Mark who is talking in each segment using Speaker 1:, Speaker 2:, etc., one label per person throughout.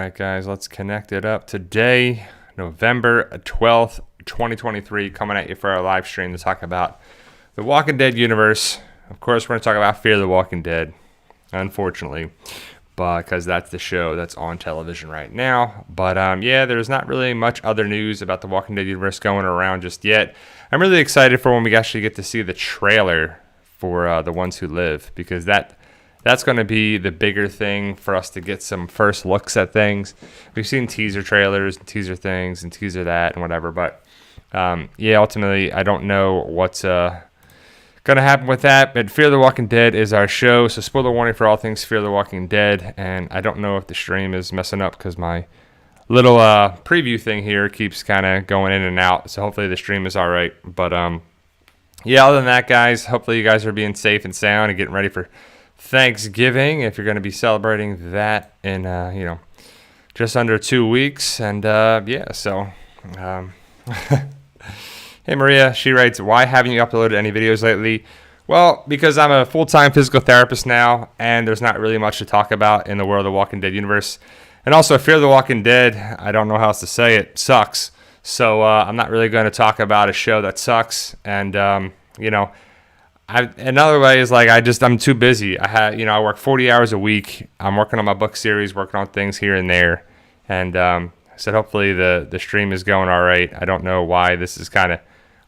Speaker 1: right, guys, let's connect it up today, November 12th, 2023, coming at you for our live stream to talk about the Walking Dead universe. Of course, we're going to talk about Fear the Walking Dead, unfortunately, because that's the show that's on television right now. But yeah, there's not really much other news about the Walking Dead universe going around just yet. I'm really excited for when we actually get to see the trailer for The Ones Who Live, because that's going to be the bigger thing for us to get some first looks at things. We've seen teaser trailers, and teaser things, and teaser that, and whatever. But yeah, ultimately, I don't know what's going to happen with that. But Fear the Walking Dead is our show, so spoiler warning for all things Fear the Walking Dead. And I don't know if the stream is messing up because my little preview thing here keeps kind of going in and out. So hopefully the stream is all right. But yeah, other than that, guys, hopefully you guys are being safe and sound and getting ready for Thanksgiving, if you're going to be celebrating that in just under 2 weeks. And yeah, so hey Maria, she writes, why haven't you uploaded any videos lately? Well, because I'm a full-time physical therapist now, and there's not really much to talk about in the world of the Walking Dead universe. And also, Fear the Walking Dead, I don't know how else to say it, sucks. So I'm not really going to talk about a show that sucks. And another way is like I'm too busy. I work 40 hours a week. I'm working on my book series, working on things here and there, and I said hopefully the stream is going all right. I don't know why this is kind of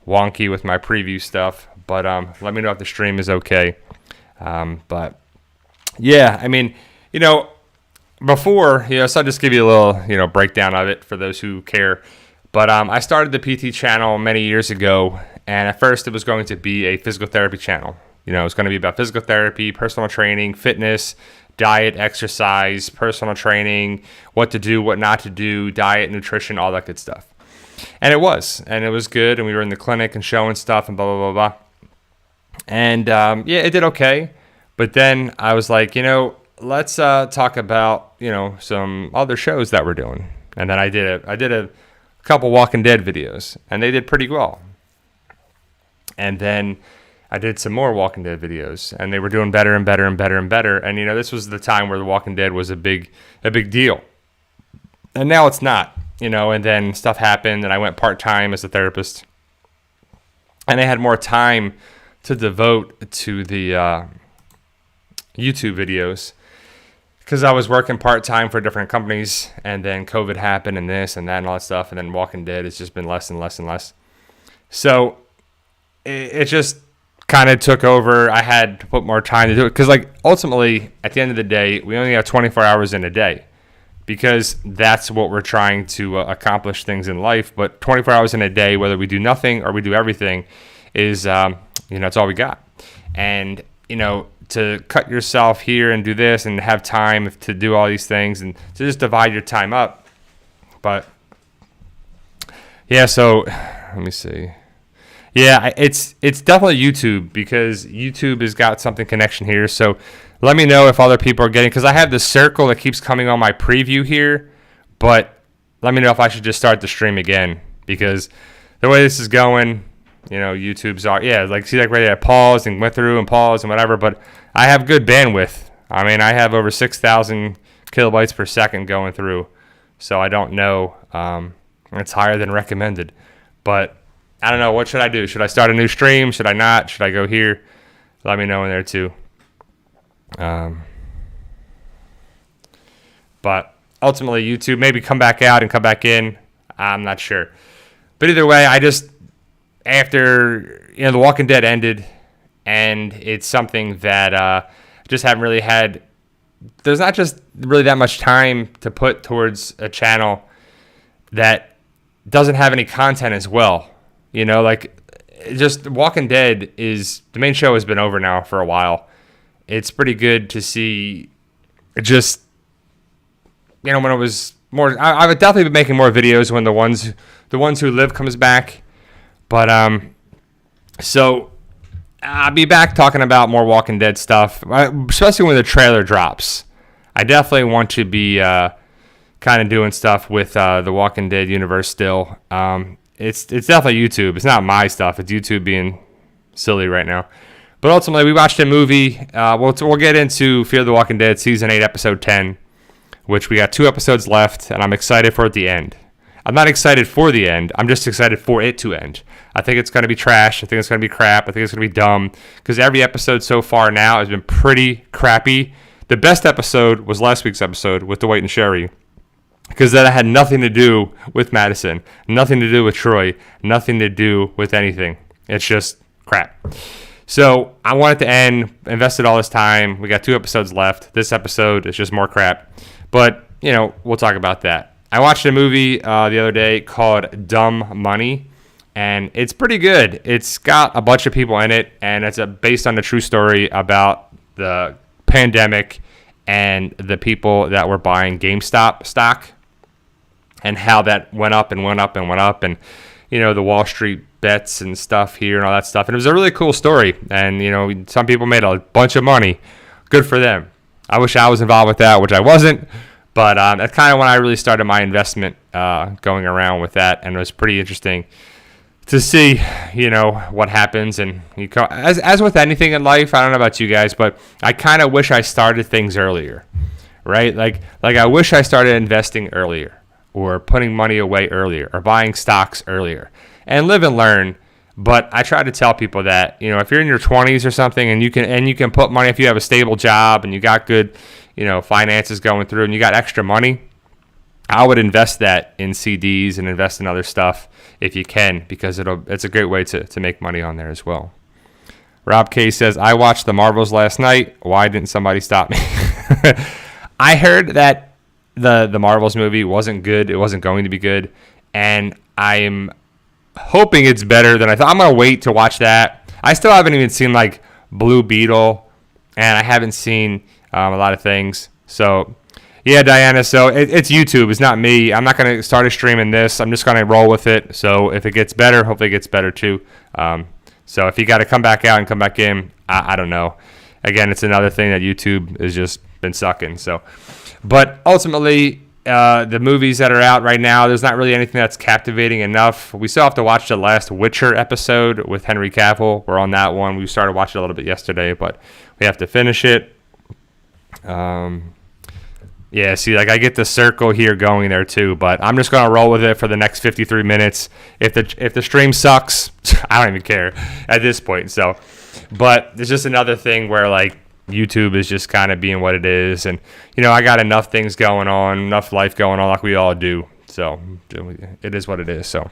Speaker 1: wonky with my preview stuff, but let me know if the stream is okay. But yeah, I mean, before, so I'll just give you a little breakdown of it for those who care. But I started the PT channel many years ago. And at first, it was going to be a physical therapy channel. It was going to be about physical therapy, personal training, fitness, diet, exercise, personal training, what to do, what not to do, diet, nutrition, all that good stuff. And it was good. And we were in the clinic and showing stuff and blah, blah, blah, blah. And yeah, it did okay. But then I was like, let's talk about, some other shows that we're doing. And then I did a couple Walking Dead videos, and they did pretty well. And then I did some more Walking Dead videos, and they were doing better and better and better and better. And, this was the time where The Walking Dead was a big deal. And now it's not, and then stuff happened, and I went part-time as a therapist. And I had more time to devote to the YouTube videos because I was working part-time for different companies, and then COVID happened and this and that and all that stuff. And then Walking Dead has just been less and less and less. So it just kind of took over. I had to put more time to do it because, ultimately, at the end of the day, we only have 24 hours in a day because that's what we're trying to accomplish things in life. But 24 hours in a day, whether we do nothing or we do everything, is, that's all we got. And, to cut yourself here and do this and have time to do all these things and to just divide your time up. But, yeah, so let me see. Yeah, it's definitely YouTube because YouTube has got something connection here. So let me know if other people are getting, because I have the circle that keeps coming on my preview here, but let me know if I should just start the stream again because the way this is going, YouTube's ready to pause and went through and pause and whatever, but I have good bandwidth. I mean, I have over 6,000 kilobytes per second going through, so I don't know. It's higher than recommended, but I don't know. What should I do? Should I start a new stream? Should I not? Should I go here? Let me know in there too. But ultimately, YouTube, maybe come back out and come back in. I'm not sure. But either way, after The Walking Dead ended, and it's something that just haven't really had. There's not just really that much time to put towards a channel that doesn't have any content as well. Just Walking Dead the main show has been over now for a while. It's pretty good to see just, when it was more, I would definitely be making more videos when the ones who live comes back. But, so I'll be back talking about more Walking Dead stuff, especially when the trailer drops. I definitely want to be, kind of doing stuff with, the Walking Dead universe still. It's definitely YouTube. It's not my stuff. It's YouTube being silly right now. But ultimately, we watched a movie. We'll get into Fear the Walking Dead Season 8, Episode 10, which we got 2 episodes left, and I'm excited for it to end. I'm not excited for the end. I'm just excited for it to end. I think it's going to be trash. I think it's going to be crap. I think it's going to be dumb, because every episode so far now has been pretty crappy. The best episode was last week's episode with Dwight and Sherry, because that had nothing to do with Madison, nothing to do with Troy, nothing to do with anything. It's just crap. So I want it to end, invested all this time. We got 2 episodes left. This episode is just more crap. But, we'll talk about that. I watched a movie the other day called Dumb Money, and it's pretty good. It's got a bunch of people in it, and it's based on a true story about the pandemic and the people that were buying GameStop stock and how that went up and went up and went up, and, the Wall Street bets and stuff here and all that stuff. And it was a really cool story. And, some people made a bunch of money. Good for them. I wish I was involved with that, which I wasn't. But that's kind of when I really started my investment going around with that. And it was pretty interesting to see, what happens. And as with anything in life, I don't know about you guys, but I kind of wish I started things earlier, right? Like I wish I started investing earlier, or putting money away earlier, or buying stocks earlier. And live and learn. But I try to tell people that, if you're in your 20s or something, and you can put money, if you have a stable job and you got good, finances going through, and you got extra money, I would invest that in CDs and invest in other stuff if you can, because it's a great way to make money on there as well. Rob K says, I watched the Marvels last night. Why didn't somebody stop me? I heard that the Marvels movie wasn't good. It wasn't going to be good. And I'm hoping it's better than I thought. I'm going to wait to watch that. I still haven't even seen Blue Beetle, and I haven't seen a lot of things. So, yeah, Diana, so it's YouTube. It's not me. I'm not going to start streaming this. I'm just going to roll with it. So if it gets better, hopefully it gets better too. So if you got to come back out and come back in, I don't know. Again, it's another thing that YouTube has just been sucking. So, but ultimately, the movies that are out right now, there's not really anything that's captivating enough. We still have to watch the last Witcher episode with Henry Cavill. We're on that one. We started watching it a little bit yesterday, but we have to finish it. Yeah, see, I get the circle here going there too, but I'm just gonna roll with it for the next 53 minutes. If the stream sucks, I don't even care at this point. So, but it's just another thing where YouTube is just kind of being what it is. And, I got enough things going on, enough life going on like we all do. So it is what it is. So,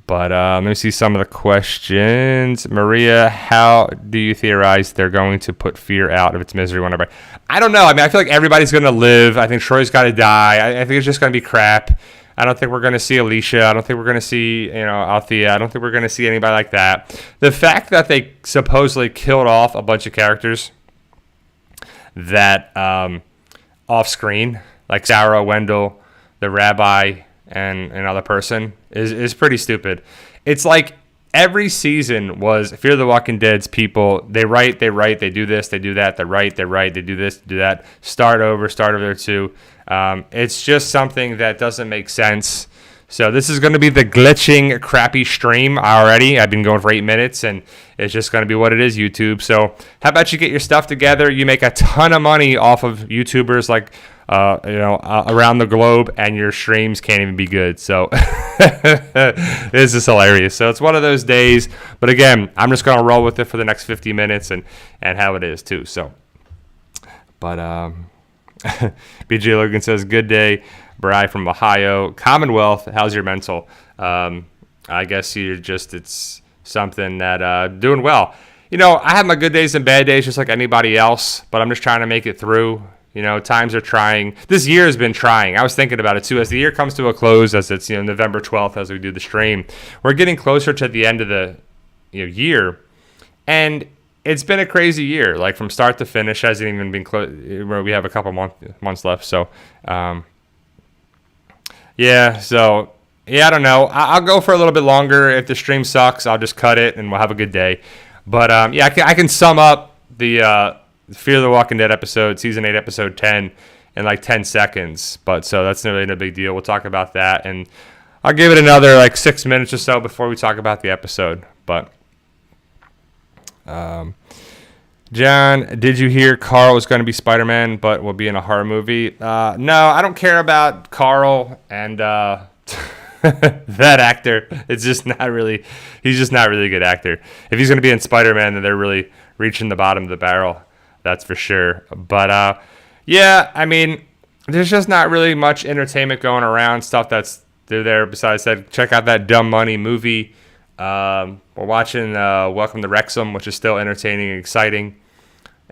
Speaker 1: but let me see some of the questions. Maria, how do you theorize they're going to put fear out of its misery whenever? I don't know. I feel like everybody's going to live. I think Troy's got to die. I think it's just going to be crap. I don't think we're going to see Alicia. I don't think we're going to see, Althea. I don't think we're going to see anybody like that. The fact that they supposedly killed off a bunch of characters that off screen, like Sarah, Wendell, the rabbi, and another person, is pretty stupid. It's like every season was Fear the Walking Dead's people. They write, they do this, they do that, they write, they do this, do that. Start over there too. It's just something that doesn't make sense. So this is going to be the glitching, crappy stream already. I've been going for 8 minutes, and it's just going to be what it is, YouTube. So how about you get your stuff together? You make a ton of money off of YouTubers around the globe, and your streams can't even be good. So this is hilarious. So it's one of those days. But again, I'm just going to roll with it for the next 50 minutes and how it is too. So, but BJ Logan says, good day. Bri from Ohio. Commonwealth, how's your mental? I guess it's something that doing well. I have my good days and bad days just like anybody else, but I'm just trying to make it through. Times are trying. This year has been trying. I was thinking about it too. As the year comes to a close, as it's November 12th, as we do the stream, we're getting closer to the end of the year, and it's been a crazy year. Like from start to finish, hasn't even been close. We have a couple months left, so. Yeah, so, I don't know. I'll go for a little bit longer. If the stream sucks, I'll just cut it, and we'll have a good day. But, I can sum up the Fear the Walking Dead episode, Season 8, Episode 10, in 10 seconds. But, so that's really no big deal. We'll talk about that, and I'll give it another, 6 minutes or so before we talk about the episode. But, John, did you hear Carl is going to be Spider-Man, but will be in a horror movie? No, I don't care about Carl and that actor. It's just not really. He's just not really a good actor. If he's going to be in Spider-Man, then they're really reaching the bottom of the barrel. That's for sure. But yeah, I mean, there's just not really much entertainment going around. Stuff that's there. Besides that, check out that Dumb Money movie. We're watching Welcome to Wrexham, which is still entertaining and exciting.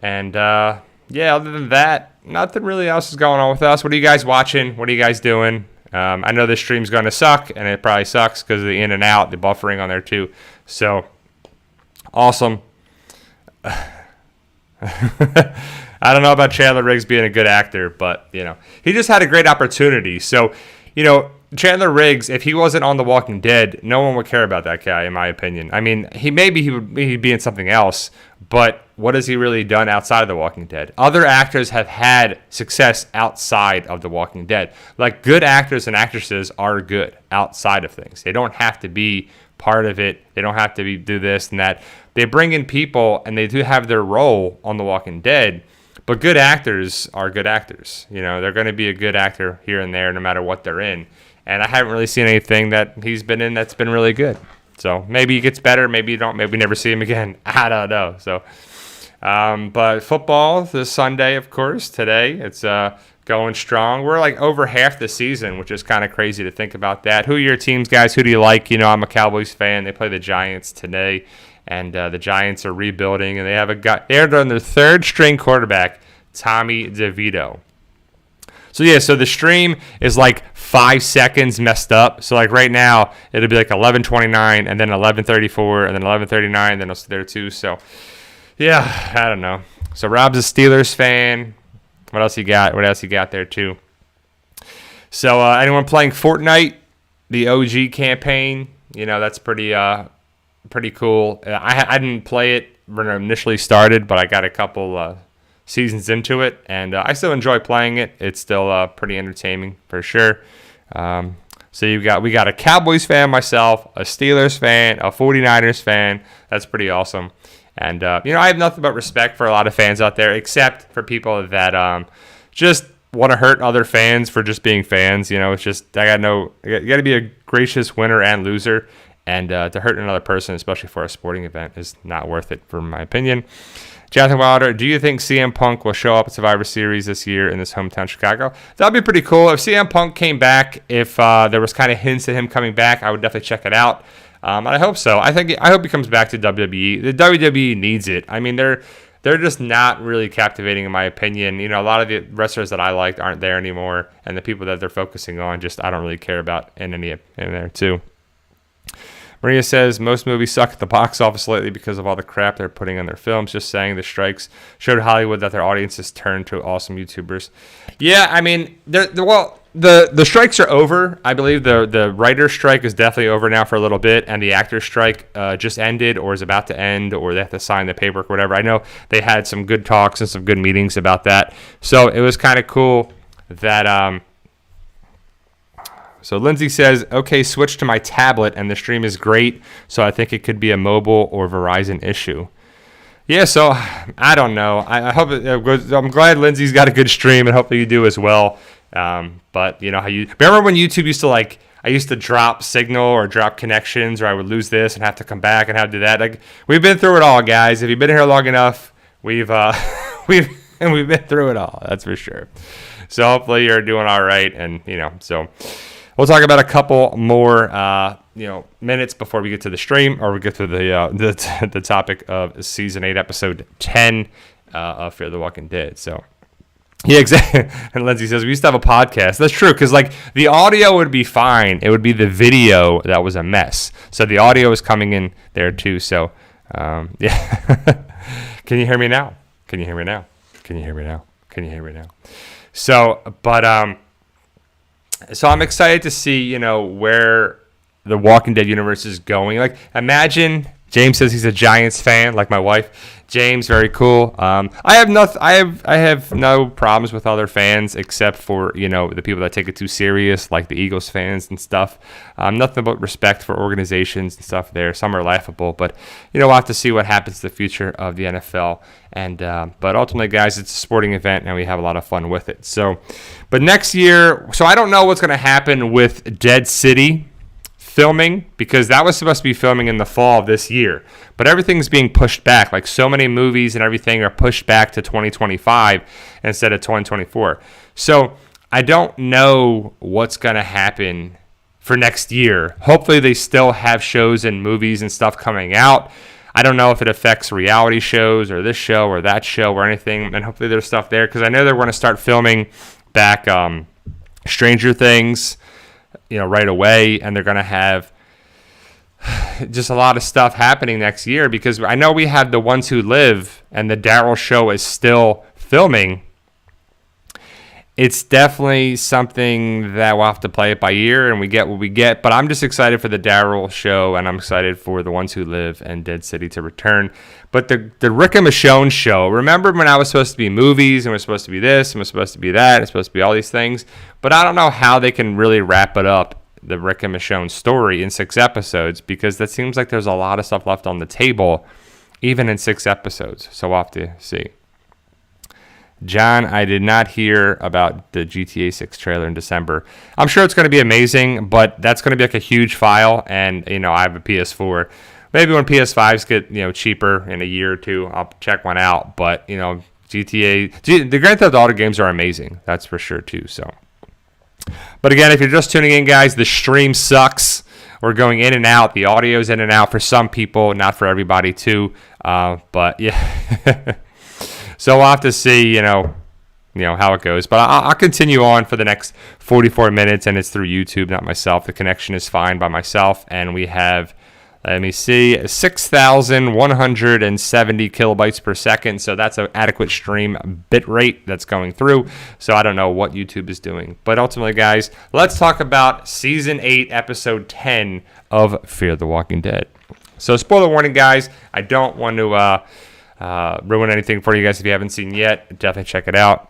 Speaker 1: And yeah, other than that, nothing really else is going on with us. What are you guys watching? What are you guys doing? I know this stream's going to suck, and it probably sucks because of the in and out, the buffering on there too. So, awesome. I don't know about Chandler Riggs being a good actor, but, you know, he just had a great opportunity. So, you know, Chandler Riggs, if he wasn't on The Walking Dead, no one would care about that guy, in my opinion. I mean, he'd be in something else, but what has he really done outside of The Walking Dead? Other actors have had success outside of The Walking Dead. Like, good actors and actresses are good outside of things. They don't have to be part of it. They don't have to do this and that. They bring in people, and they do have their role on The Walking Dead, but good actors are good actors. You know, they're going to be a good actor here and there no matter what they're in. And I haven't really seen anything that he's been in that's been really good. So maybe he gets better, maybe you don't, maybe we never see him again. I don't know. So, but football this Sunday, of course, today it's going strong. We're like over half the season, which is kind of crazy to think about that. Who are your teams, guys? Who do you like? You know, I'm a Cowboys fan. They play the Giants today, and the Giants are rebuilding, and they have a guy. They're on their third string quarterback, Tommy DeVito. So yeah, so the stream is like 5 seconds messed up. So like right now, it'll be like 11:29, and then 11:34, and then 11:39, then it's there too. So yeah, I don't know. So Rob's a Steelers fan. What else you got? What else you got there too? So anyone playing Fortnite, the OG campaign? You know, that's pretty cool. I didn't play it when it initially started, but I got a couple seasons into it, and I still enjoy playing it. It's still pretty entertaining for sure. So we got a Cowboys fan, myself, a Steelers fan, a 49ers fan. That's pretty awesome. And you know, I have nothing but respect for a lot of fans out there, except for people that just want to hurt other fans for just being fans. You know, it's just you got to be a gracious winner and loser, and to hurt another person, especially for a sporting event, is not worth it, for my opinion. Jonathan Wilder, do you think CM Punk will show up at Survivor Series this year in his hometown Chicago? That'd be pretty cool. If CM Punk came back, if there was kind of hints at him coming back, I would definitely check it out. I hope so. I hope he comes back to WWE. The WWE needs it. I mean, they're just not really captivating, in my opinion. You know, a lot of the wrestlers that I liked aren't there anymore, and the people that they're focusing on, just I don't really care about in there too. Maria says, most movies suck at the box office lately because of all the crap they're putting on their films. Just saying, the strikes showed Hollywood that their audiences turned to awesome YouTubers. Yeah, I mean, the strikes are over. I believe the writer's strike is definitely over now for a little bit, and the actor's strike just ended or is about to end, or they have to sign the paperwork or whatever. I know they had some good talks and some good meetings about that. So it was kind of cool that... So Lindsay says, okay, switch to my tablet, and the stream is great, so I think it could be a mobile or Verizon issue. Yeah, so I don't know. I hope I'm glad Lindsay's got a good stream, and hopefully you do as well. But you know how you remember when YouTube used to I used to drop signal or drop connections, or I would lose this and have to come back and have to do that. Like, we've been through it all, guys. If you've been here long enough, we've been through it all. That's for sure. So hopefully you're doing all right, and you know so. We'll talk about a couple more, minutes before we get to the stream, or we get to the topic of Season 8, Episode 10 of Fear the Walking Dead. So, yeah, exactly. And Lindsay says, we used to have a podcast. That's true, because, like, the audio would be fine. It would be the video that was a mess. So the audio is coming in there, too. So, yeah. Can you hear me now? Can you hear me now? Can you hear me now? Can you hear me now? So, but... So I'm excited to see, you know, where the Walking Dead universe is going. Like, imagine, James says he's a Giants fan, like my wife. James, very cool. I have no problems with other fans except for the people that take it too serious, like the Eagles fans and stuff. Nothing but respect for organizations and stuff there. Some are laughable, but we'll have to see what happens to the future of the NFL. And but ultimately, guys, it's a sporting event, and we have a lot of fun with it. So, but next year, so I don't know what's going to happen with Dead City filming, because that was supposed to be filming in the fall of this year, but everything's being pushed back. Like, so many movies and everything are pushed back to 2025 instead of 2024. So I don't know what's going to happen for next year. Hopefully they still have shows and movies and stuff coming out. I don't know if it affects reality shows or this show or that show or anything, and hopefully there's stuff there, because I know they're going to start filming back Stranger Things right away, and they're going to have just a lot of stuff happening next year, because I know we have The Ones Who Live, and the Daryl show is still filming. It's definitely something that we'll have to play it by ear, and we get what we get. But I'm just excited for the Daryl show, and I'm excited for The Ones Who Live and Dead City to return. But the Rick and Michonne show, remember when I was supposed to be movies, and it was supposed to be this, and it was supposed to be that, and it's supposed to be all these things? But I don't know how they can really wrap it up, the Rick and Michonne story, in 6 episodes, because that seems like there's a lot of stuff left on the table, even in 6 episodes. So we'll have to see. John, I did not hear about the GTA 6 trailer in December. I'm sure it's going to be amazing, but that's going to be like a huge file, and I have a PS4. Maybe when PS5s get cheaper in a year or two, I'll check one out. But GTA, the Grand Theft Auto games are amazing. That's for sure too. So, but again, if you're just tuning in, guys, the stream sucks. We're going in and out. The audio's in and out for some people, not for everybody too. But yeah. So we'll have to see, how it goes. But I'll continue on for the next 44 minutes, and it's through YouTube, not myself. The connection is fine by myself, and we have, let me see, 6,170 kilobytes per second. So that's an adequate stream bit rate that's going through. So I don't know what YouTube is doing. But ultimately, guys, let's talk about Season 8, Episode 10 of Fear the Walking Dead. So spoiler warning, guys. I don't want to ruin anything for you guys if you haven't seen yet. Definitely check it out.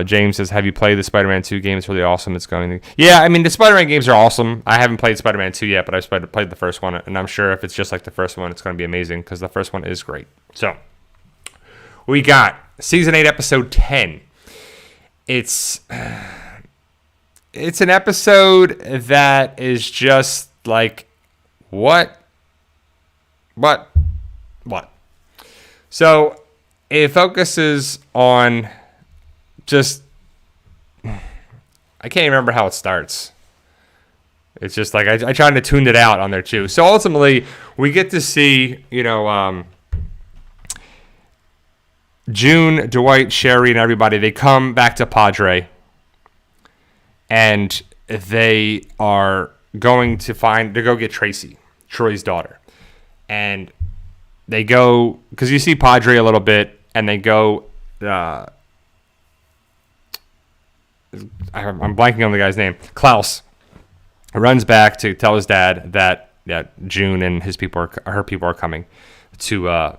Speaker 1: James says, have you played the Spider-Man 2 game? It's really awesome. It's going to... Yeah, I mean, the Spider-Man games are awesome. I haven't played Spider-Man 2 yet, but I've played the first one, and I'm sure if it's just like the first one, it's going to be amazing, because the first one is great. So, we got Season 8, Episode 10. It's an episode that is just like, what? So it focuses on just, I can't even remember how it starts. It's just like, I tried to tune it out on there too. So ultimately, we get to see, June, Dwight, Sherry, and everybody, they come back to Padre, and they are going to go get Tracy, Troy's daughter. And they go, because you see Padre a little bit, and they go, I'm blanking on the guy's name, Klaus, runs back to tell his dad that June and her people are coming to,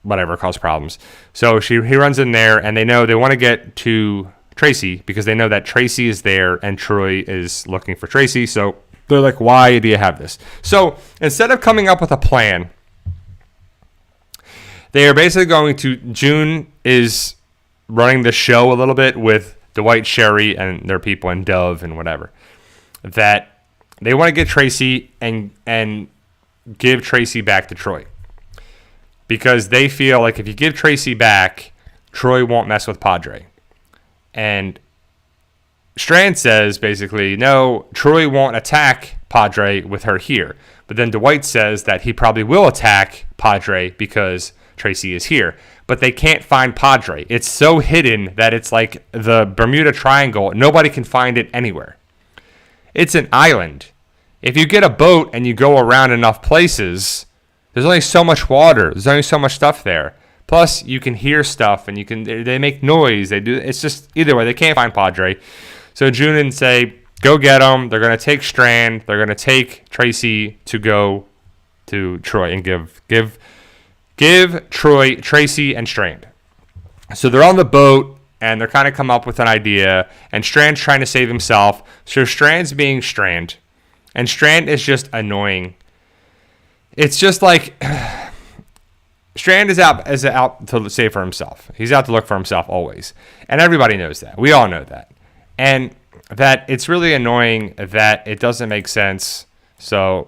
Speaker 1: whatever, cause problems. So he runs in there, and they want to get to Tracy, because they know that Tracy is there, and Troy is looking for Tracy. So they're like, why do you have this? So instead of coming up with a plan, they are basically June is running the show a little bit with Dwight, Sherry, and their people, and Dove, and whatever. That they want to get Tracy and give Tracy back to Troy. Because they feel like if you give Tracy back, Troy won't mess with Padre. And Strand says, basically, no, Troy won't attack Padre with her here. But then Dwight says that he probably will attack Padre because Tracy is here. But they can't find Padre. It's so hidden that it's like the Bermuda Triangle. Nobody can find it anywhere. It's an island. If you get a boat and you go around enough places, there's only so much water. There's only so much stuff there. Plus, you can hear stuff, and they make noise. It's just, either way, they can't find Padre. So June and say, go get them. They're going to take Strand. They're going to take Tracy to go to Troy and give give Troy, Tracy, and Strand. So they're on the boat, and they're kind of come up with an idea, and Strand's trying to save himself. So Strand's being Strand, and Strand is just annoying. It's just like Strand is out to save for himself. He's out to look for himself always, and everybody knows that. We all know that, and that it's really annoying that it doesn't make sense. So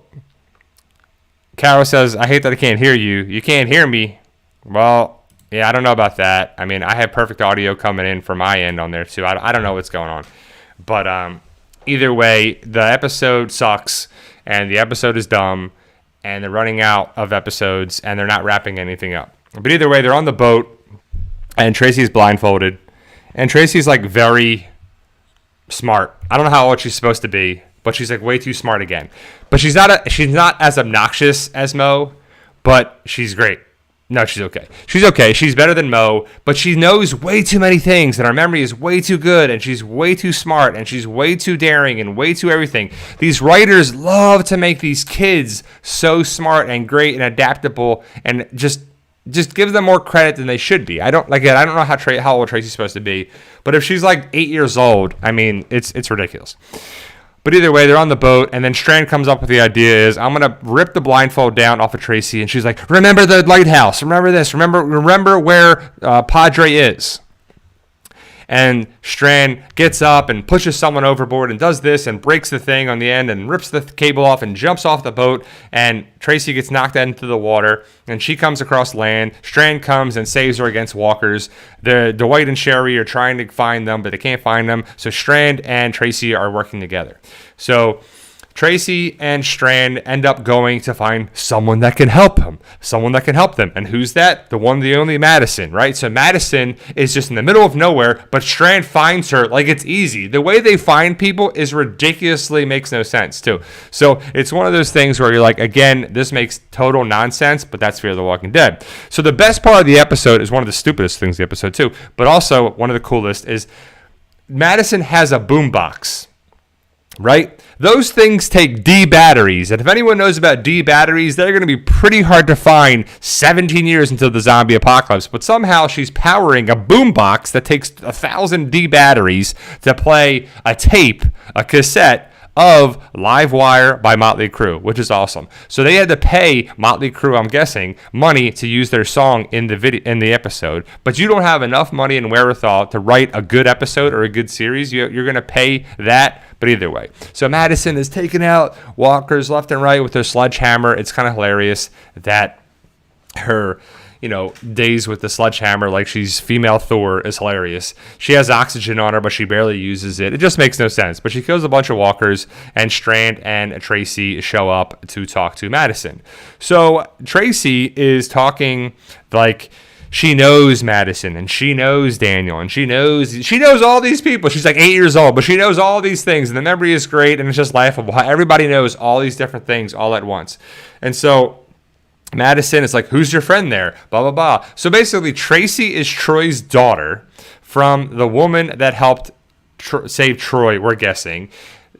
Speaker 1: Carol says, "I hate that I can't hear you. You can't hear me." Well, yeah, I don't know about that. I mean, I have perfect audio coming in from my end on there too. I don't know what's going on. But either way, the episode sucks, and the episode is dumb, and they're running out of episodes, and they're not wrapping anything up. But either way, they're on the boat, and Tracy's blindfolded, and Tracy's like very smart. I don't know how old she's supposed to be, but she's like way too smart again. But she's not as obnoxious as Mo, but she's great. No, she's okay. She's okay. She's better than Mo, but she knows way too many things, and her memory is way too good, and she's way too smart, and she's way too daring, and way too everything. These writers love to make these kids so smart and great and adaptable, and just give them more credit than they should be. I don't know how old Tracy's supposed to be, but if she's like 8 years old, I mean, it's ridiculous. But either way, they're on the boat, and then Strand comes up with the idea is, I'm going to rip the blindfold down off of Tracy, and she's like, remember the lighthouse, remember this, remember where Padre is. And Strand gets up and pushes someone overboard and does this and breaks the thing on the end and rips the cable off and jumps off the boat, and Tracy gets knocked into the water, and she comes across land. Strand comes and saves her against walkers. Dwight and Sherry are trying to find them, but they can't find them. So Strand and Tracy are working together. So Tracy and Strand end up going to find someone that can help them. And who's that? The one, the only Madison, right? So Madison is just in the middle of nowhere, but Strand finds her like it's easy. The way they find people is ridiculously makes no sense too. So it's one of those things where you're like, again, this makes total nonsense, but that's Fear the Walking Dead. So the best part of the episode is one of the stupidest things of the episode too, but also one of the coolest is Madison has a boombox, right? Those things take D batteries, and if anyone knows about D batteries, they're going to be pretty hard to find 17 years until the zombie apocalypse. But somehow she's powering a boombox that takes 1,000 D batteries to play a tape, a cassette of Live Wire by Motley Crue, which is awesome. So they had to pay Motley Crue, I'm guessing, money to use their song in the episode. But you don't have enough money and wherewithal to write a good episode or a good series. You're going to pay that. But either way. So Madison is taking out walkers left and right with her sledgehammer. It's kind of hilarious that her, days with the sledgehammer like she's female Thor is hilarious. She has oxygen on her, but she barely uses it. It just makes no sense. But she kills a bunch of walkers, and Strand and Tracy show up to talk to Madison. So Tracy is talking like she knows Madison, and she knows Daniel, and she knows all these people. She's like 8 years old, but she knows all these things, and the memory is great, and it's just laughable how everybody knows all these different things all at once. And so Madison is like, who's your friend there? Blah, blah, blah. So basically, Tracy is Troy's daughter from the woman that helped save Troy, we're guessing.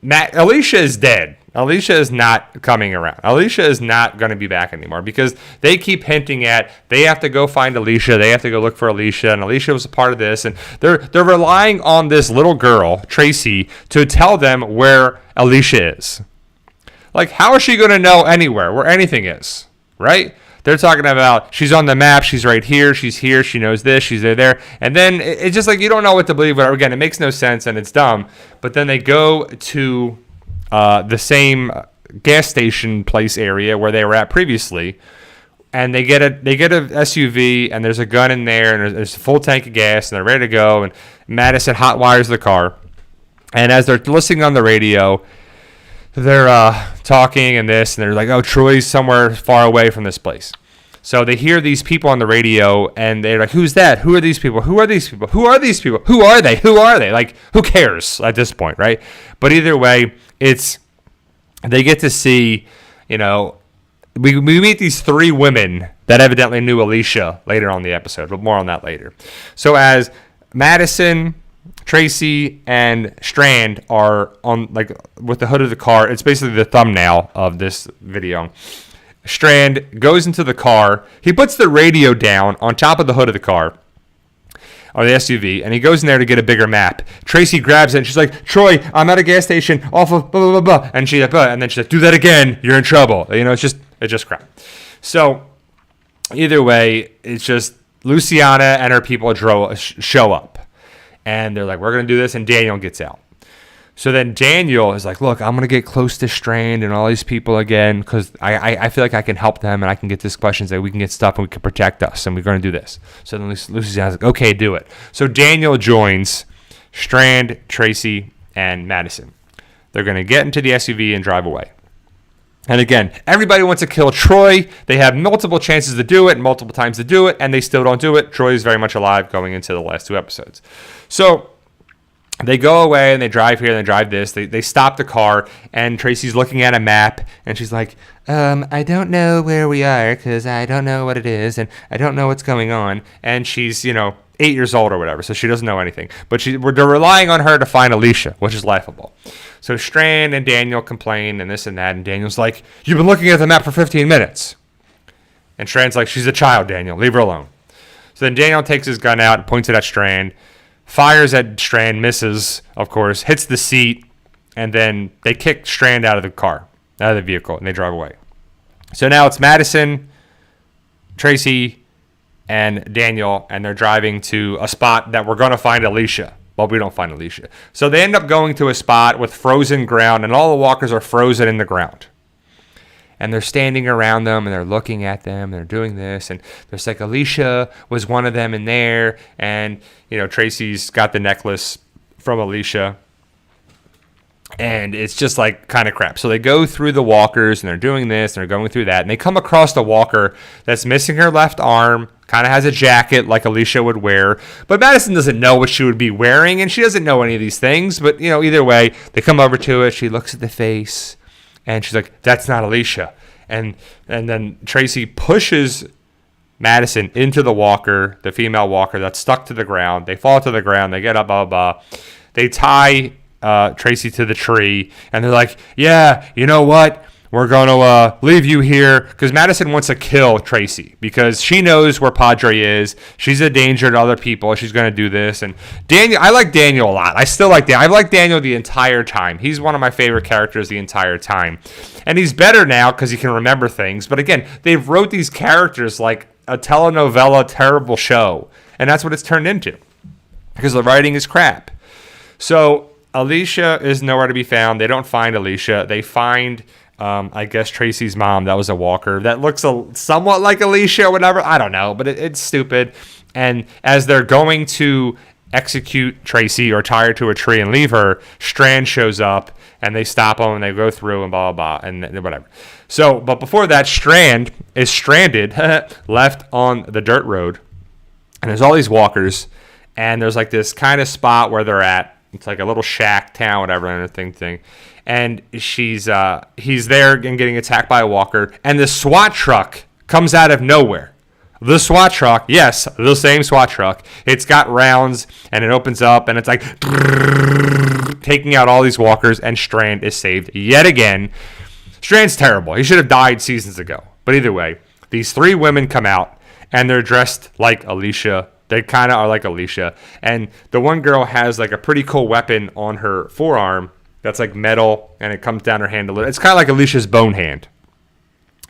Speaker 1: Alicia is dead. Alicia is not coming around. Alicia is not going to be back anymore because they keep hinting at they have to go find Alicia. They have to go look for Alicia, and Alicia was a part of this. And they're relying on this little girl, Tracy, to tell them where Alicia is. Like, how is she going to know anywhere where anything is, right? They're talking about she's on the map, she's right here, she knows this, she's there. And then it's just like you don't know what to believe. But again, it makes no sense and it's dumb. But then they go to the same gas station place area where they were at previously, and they get a SUV, and there's a gun in there, and there's a full tank of gas, and they're ready to go. And Madison hot wires the car, and as they're listening on the radio, they're talking and this, and they're like, oh, Troy's somewhere far away from this place. So they hear these people on the radio, and they're like, who's that? Who are these people? Who are these people? Who are these people? Who are they? Who are they? Like, who cares at this point, right? But either way, they get to see, we meet these three women that evidently knew Alicia later on in the episode, but more on that later. So as Madison, Tracy, and Strand are on, like, with the hood of the car, it's basically the thumbnail of this video. Strand goes into the car. He puts the radio down on top of the hood of the car, or the SUV, and he goes in there to get a bigger map. Tracy grabs it, and she's like, Troy, I'm at a gas station off of blah, blah, blah, blah. And she's like, and then she's like, do that again, you're in trouble. It's just crap. So either way, it's just Luciana and her people show up. And they're like, we're going to do this, and Daniel gets out. So then Daniel is like, look, I'm going to get close to Strand and all these people again because I feel like I can help them and I can get these questions that we can get stuff and we can protect us and we're going to do this. So then Lucy's like, okay, do it. So Daniel joins Strand, Tracy, and Madison. They're going to get into the SUV and drive away. And again, everybody wants to kill Troy. They have multiple chances to do it, multiple times to do it, and they still don't do it. Troy is very much alive going into the last 2 episodes. So they go away and they drive here and they drive this. They stop the car and Tracy's looking at a map and she's like, I don't know where we are because I don't know what it is and I don't know what's going on. And she's, 8 years old or whatever, so she doesn't know anything. But they're relying on her to find Alicia, which is laughable. So Strand and Daniel complain and this and that. And Daniel's like, you've been looking at the map for 15 minutes. And Strand's like, she's a child, Daniel. Leave her alone. So then Daniel takes his gun out and points it at Strand. Fires at Strand, misses, of course, hits the seat, and then they kick Strand out of the vehicle, and they drive away. So now it's Madison, Tracy, and Daniel, and they're driving to a spot that we're going to find Alicia. Well, we don't find Alicia. So they end up going to a spot with frozen ground, and all the walkers are frozen in the ground. And they're standing around them, and they're looking at them, and they're doing this, and there's like Alicia was one of them in there, and Tracy's got the necklace from Alicia, and it's just like kind of crap. So they go through the walkers, and they're doing this, and they're going through that, and they come across the walker that's missing her left arm, kind of has a jacket like Alicia would wear, but Madison doesn't know what she would be wearing, and she doesn't know any of these things, but either way, they come over to it, she looks at the face, and she's like, that's not Alicia. And then Tracy pushes Madison into the walker, the female walker that's stuck to the ground. They fall to the ground. They get up, blah, blah, blah. They tie Tracy to the tree. And they're like, yeah, you know what? We're going to leave you here because Madison wants to kill Tracy because she knows where Padre is. She's a danger to other people. She's going to do this. And Daniel, I like Daniel a lot. I still like Daniel. I've liked Daniel the entire time. He's one of my favorite characters the entire time. And he's better now because he can remember things. But again, they've wrote these characters like a telenovela terrible show. And that's what it's turned into because the writing is crap. So Alicia is nowhere to be found. They don't find Alicia. They find I guess Tracy's mom, that was a walker that looks somewhat like Alicia or whatever. I don't know, but it's stupid. And as they're going to execute Tracy or tie her to a tree and leave her, Strand shows up and they stop him and they go through and blah, blah, blah, and whatever. So, but before that, Strand is stranded, left on the dirt road. And there's all these walkers. And there's like this kind of spot where they're at. It's like a little shack town, whatever, and a thing. And he's there and getting attacked by a walker. And the SWAT truck comes out of nowhere. The SWAT truck, yes, the same SWAT truck. It's got rounds, and it opens up, and it's like taking out all these walkers, and Strand is saved yet again. Strand's terrible. He should have died seasons ago. But either way, these 3 women come out, and they're dressed like Alicia. They kind of are like Alicia. And the one girl has like a pretty cool weapon on her forearm that's like metal, and it comes down her hand a little. It's kind of like Alicia's bone hand.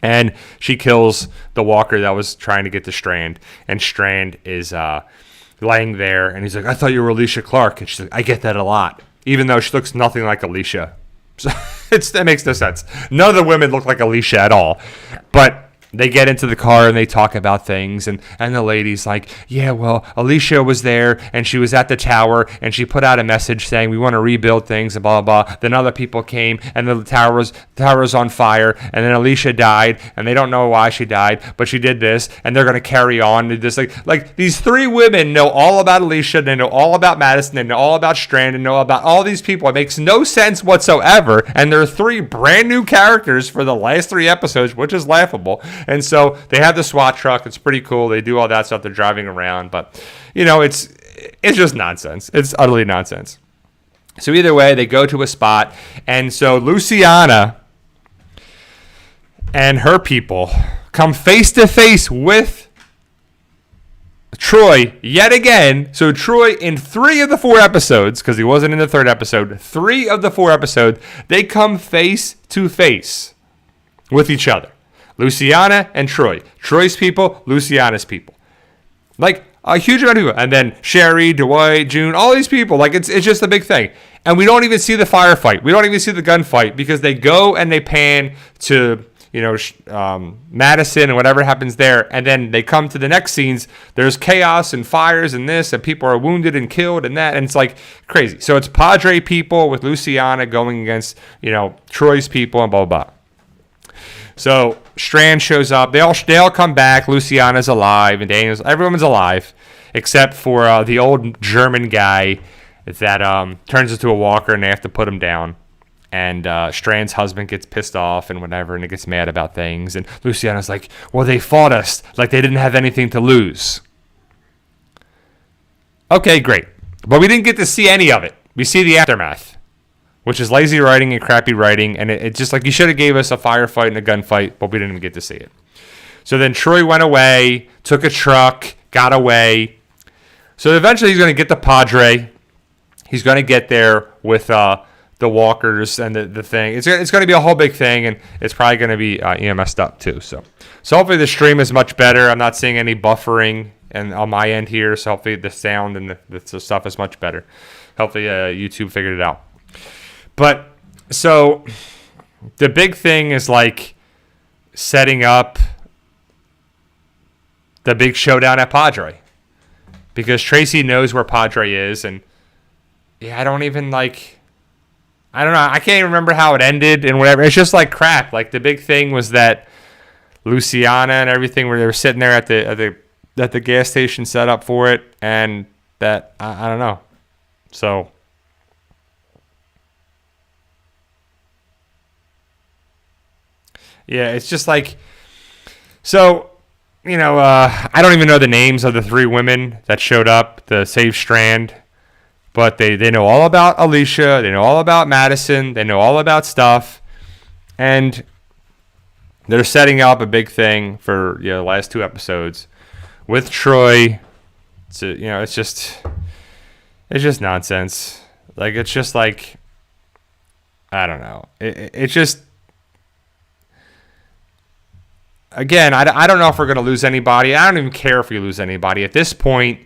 Speaker 1: And she kills the walker that was trying to get to Strand. And Strand is laying there, and he's like, I thought you were Alicia Clark. And she's like, I get that a lot. Even though she looks nothing like Alicia. So that makes no sense. None of the women look like Alicia at all. But they get into the car and they talk about things, and the lady's like, yeah, well, Alicia was there and she was at the tower and she put out a message saying we want to rebuild things and blah, blah, blah. Then other people came and the tower was on fire, and then Alicia died and they don't know why she died, but she did this, and they're going to carry on. This like these 3 women know all about Alicia, they know all about Madison, they know all about Strand, and know about all these people. It makes no sense whatsoever, and there are 3 brand new characters for the last 3 episodes, which is laughable. And so they have the SWAT truck. It's pretty cool. They do all that stuff. They're driving around. But, it's just nonsense. It's utterly nonsense. So either way, they go to a spot. And so Luciana and her people come face to face with Troy yet again. So Troy, in 3 of the 4 episodes, because he wasn't in the 3rd episode, 3 of the 4 episodes, they come face to face with each other. Luciana and Troy. Troy's people, Luciana's people. Like, a huge amount of people. And then Sherry, Dwight, June, all these people. Like, it's just a big thing. And we don't even see the firefight. We don't even see the gunfight because they go and they pan to, Madison and whatever happens there. And then they come to the next scenes. There's chaos and fires and this, and people are wounded and killed and that. And it's like crazy. So it's Padre people with Luciana going against, Troy's people and blah, blah, blah. So Strand shows up. They all come back. Luciana's alive and everyone's alive except for the old German guy that turns into a walker and they have to put him down. And Strand's husband gets pissed off and whatever, and he gets mad about things. And Luciana's like, well, they fought us like they didn't have anything to lose. Okay, great. But we didn't get to see any of it. We see the aftermath, which is lazy writing and crappy writing. And it's just like you should have gave us a firefight and a gunfight, but we didn't even get to see it. So then Troy went away, took a truck, got away. So eventually he's going to get the Padre. He's going to get there with the walkers and the thing. It's going to be a whole big thing, and it's probably going to be EMS'd up too. So hopefully the stream is much better. I'm not seeing any buffering and on my end here, so hopefully the sound and the stuff is much better. Hopefully YouTube figured it out. But so the big thing is like setting up the big showdown at Padre, because Tracy knows where Padre is, and I don't know. I can't even remember how it ended and whatever. It's just like crap. Like the big thing was that Luciana and everything, where they were sitting there at the gas station set up for it, and that I don't know. So yeah, it's just like I don't even know the names of the 3 women that showed up to save Strand. But they know all about Alicia. They know all about Madison. They know all about stuff. And they're setting up a big thing for the last 2 episodes with Troy. It's just nonsense. Like, it's just like, I don't know. It's just, again, I don't know if we're going to lose anybody. I don't even care if we lose anybody. At this point,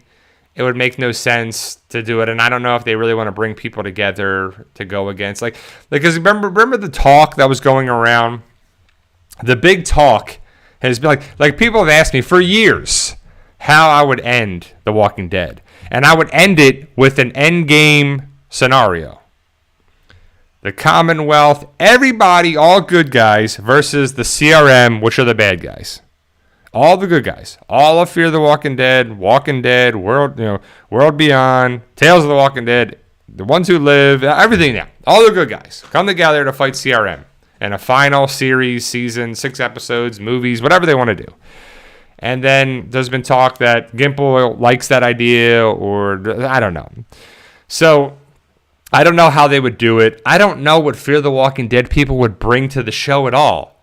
Speaker 1: it would make no sense to do it, and I don't know if they really want to bring people together to go against. Because remember the talk that was going around? The big talk has been like people have asked me for years how I would end The Walking Dead, and I would end it with an end game scenario. The Commonwealth, everybody, all good guys versus the CRM, which are the bad guys. All the good guys, all of Fear the Walking Dead, World Beyond, Tales of the Walking Dead, the ones who live, everything now. All the good guys come together to fight CRM in a final series, season, 6 episodes, movies, whatever they want to do. And then there's been talk that Gimple likes that idea, or I don't know. So I don't know how they would do it. I don't know what Fear the Walking Dead people would bring to the show at all.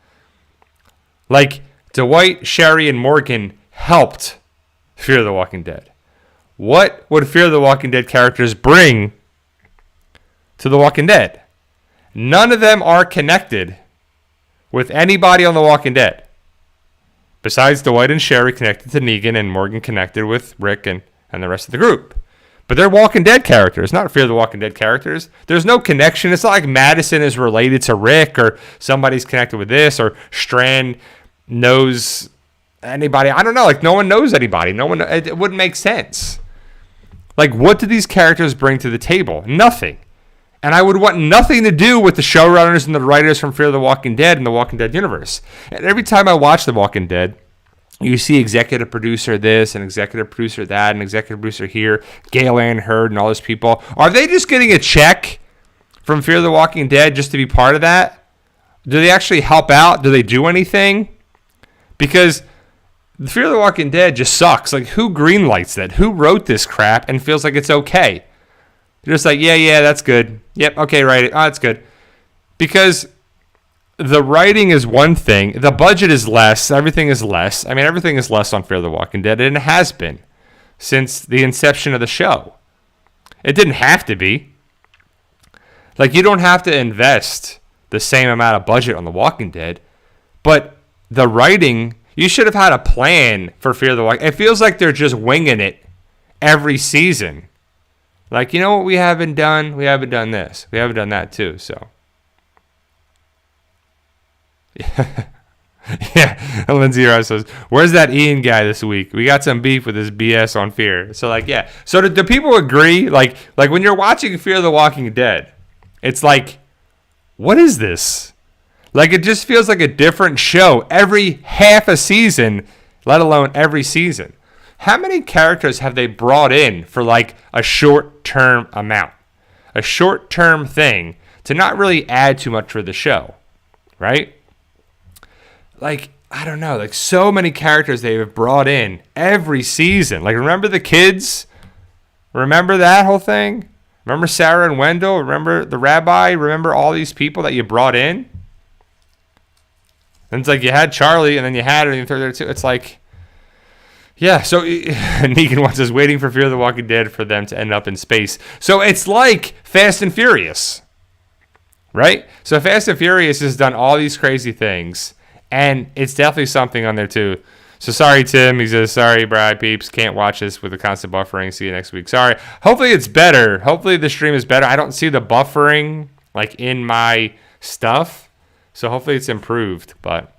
Speaker 1: Like, Dwight, Sherry, and Morgan helped Fear the Walking Dead. What would Fear the Walking Dead characters bring to The Walking Dead? None of them are connected with anybody on The Walking Dead. Besides Dwight and Sherry connected to Negan, and Morgan connected with Rick and the rest of the group. But they're Walking Dead characters, not Fear the Walking Dead characters. There's no connection. It's not like Madison is related to Rick, or somebody's connected with this, or Strand knows anybody. I don't know. Like, no one knows anybody. No one. It wouldn't make sense. Like, what do these characters bring to the table? Nothing. And I would want nothing to do with the showrunners and the writers from Fear the Walking Dead and the Walking Dead universe. And every time I watch The Walking Dead, you see executive producer this and executive producer that and executive producer here, Gail Ann Hurd and all those people. Are they just getting a check from Fear the Walking Dead just to be part of that? Do they actually help out? Do they do anything? Because Fear the Walking Dead just sucks. Like, who greenlights that? Who wrote this crap and feels like it's okay? They're just like, yeah, that's good. Yep, okay, right. Oh, that's good. Because the writing is one thing. The budget is less. Everything is less. I mean, everything is less on Fear the Walking Dead, and it has been since the inception of the show. It didn't have to be. Like, you don't have to invest the same amount of budget on The Walking Dead, but the writing, you should have had a plan for Fear the Walking Dead. It feels like they're just winging it every season. Like, you know what we haven't done? We haven't done this. We haven't done that too, so. Yeah, Lindsay Ross says, where's that Ian guy this week? We got some beef with his BS on Fear. So, like, yeah. So, do people agree? Like when you're watching Fear the Walking Dead, it's like, what is this? Like, it just feels like a different show every half a season, let alone every season. How many characters have they brought in for, like, a short-term amount? A short-term thing to not really add too much for the show, right? Like, I don't know, like so many characters they have brought in every season. Like, remember the kids? Remember that whole thing? Remember Sarah and Wendell? Remember the rabbi? Remember all these people that you brought in? And it's like you had Charlie and then you had her and you threw there too. It's like, yeah, so Negan wants us waiting for Fear the Walking Dead for them to end up in space. So it's like Fast and Furious, right? So Fast and Furious has done all these crazy things. And it's definitely something on there, too. So, sorry, Tim. He says, sorry, Bri peeps. Can't watch this with the constant buffering. See you next week. Sorry. Hopefully, it's better. Hopefully, the stream is better. I don't see the buffering, like, in my stuff. So, hopefully, it's improved. But,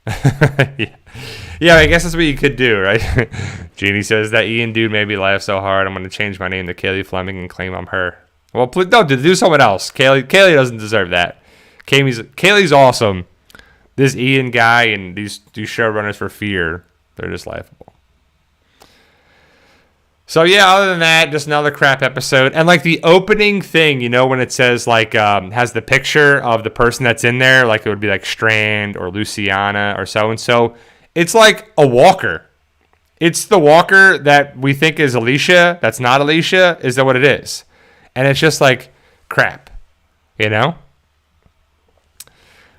Speaker 1: yeah, I guess that's what you could do, right? Jeannie says, that Ian dude made me laugh so hard. I'm going to change my name to Kaylee Fleming and claim I'm her. Well, please, no, do someone else. Kaylee doesn't deserve that. Kaylee's awesome. This Ian guy and these showrunners for Fear, they're just laughable. So yeah, other than that, just another crap episode. And like the opening thing, you know, when it says like has the picture of the person that's in there, like it would be like Strand or Luciana or so and so. It's like a walker. It's the walker that we think is Alicia. That's not Alicia. Is that what it is? And it's just like crap, you know.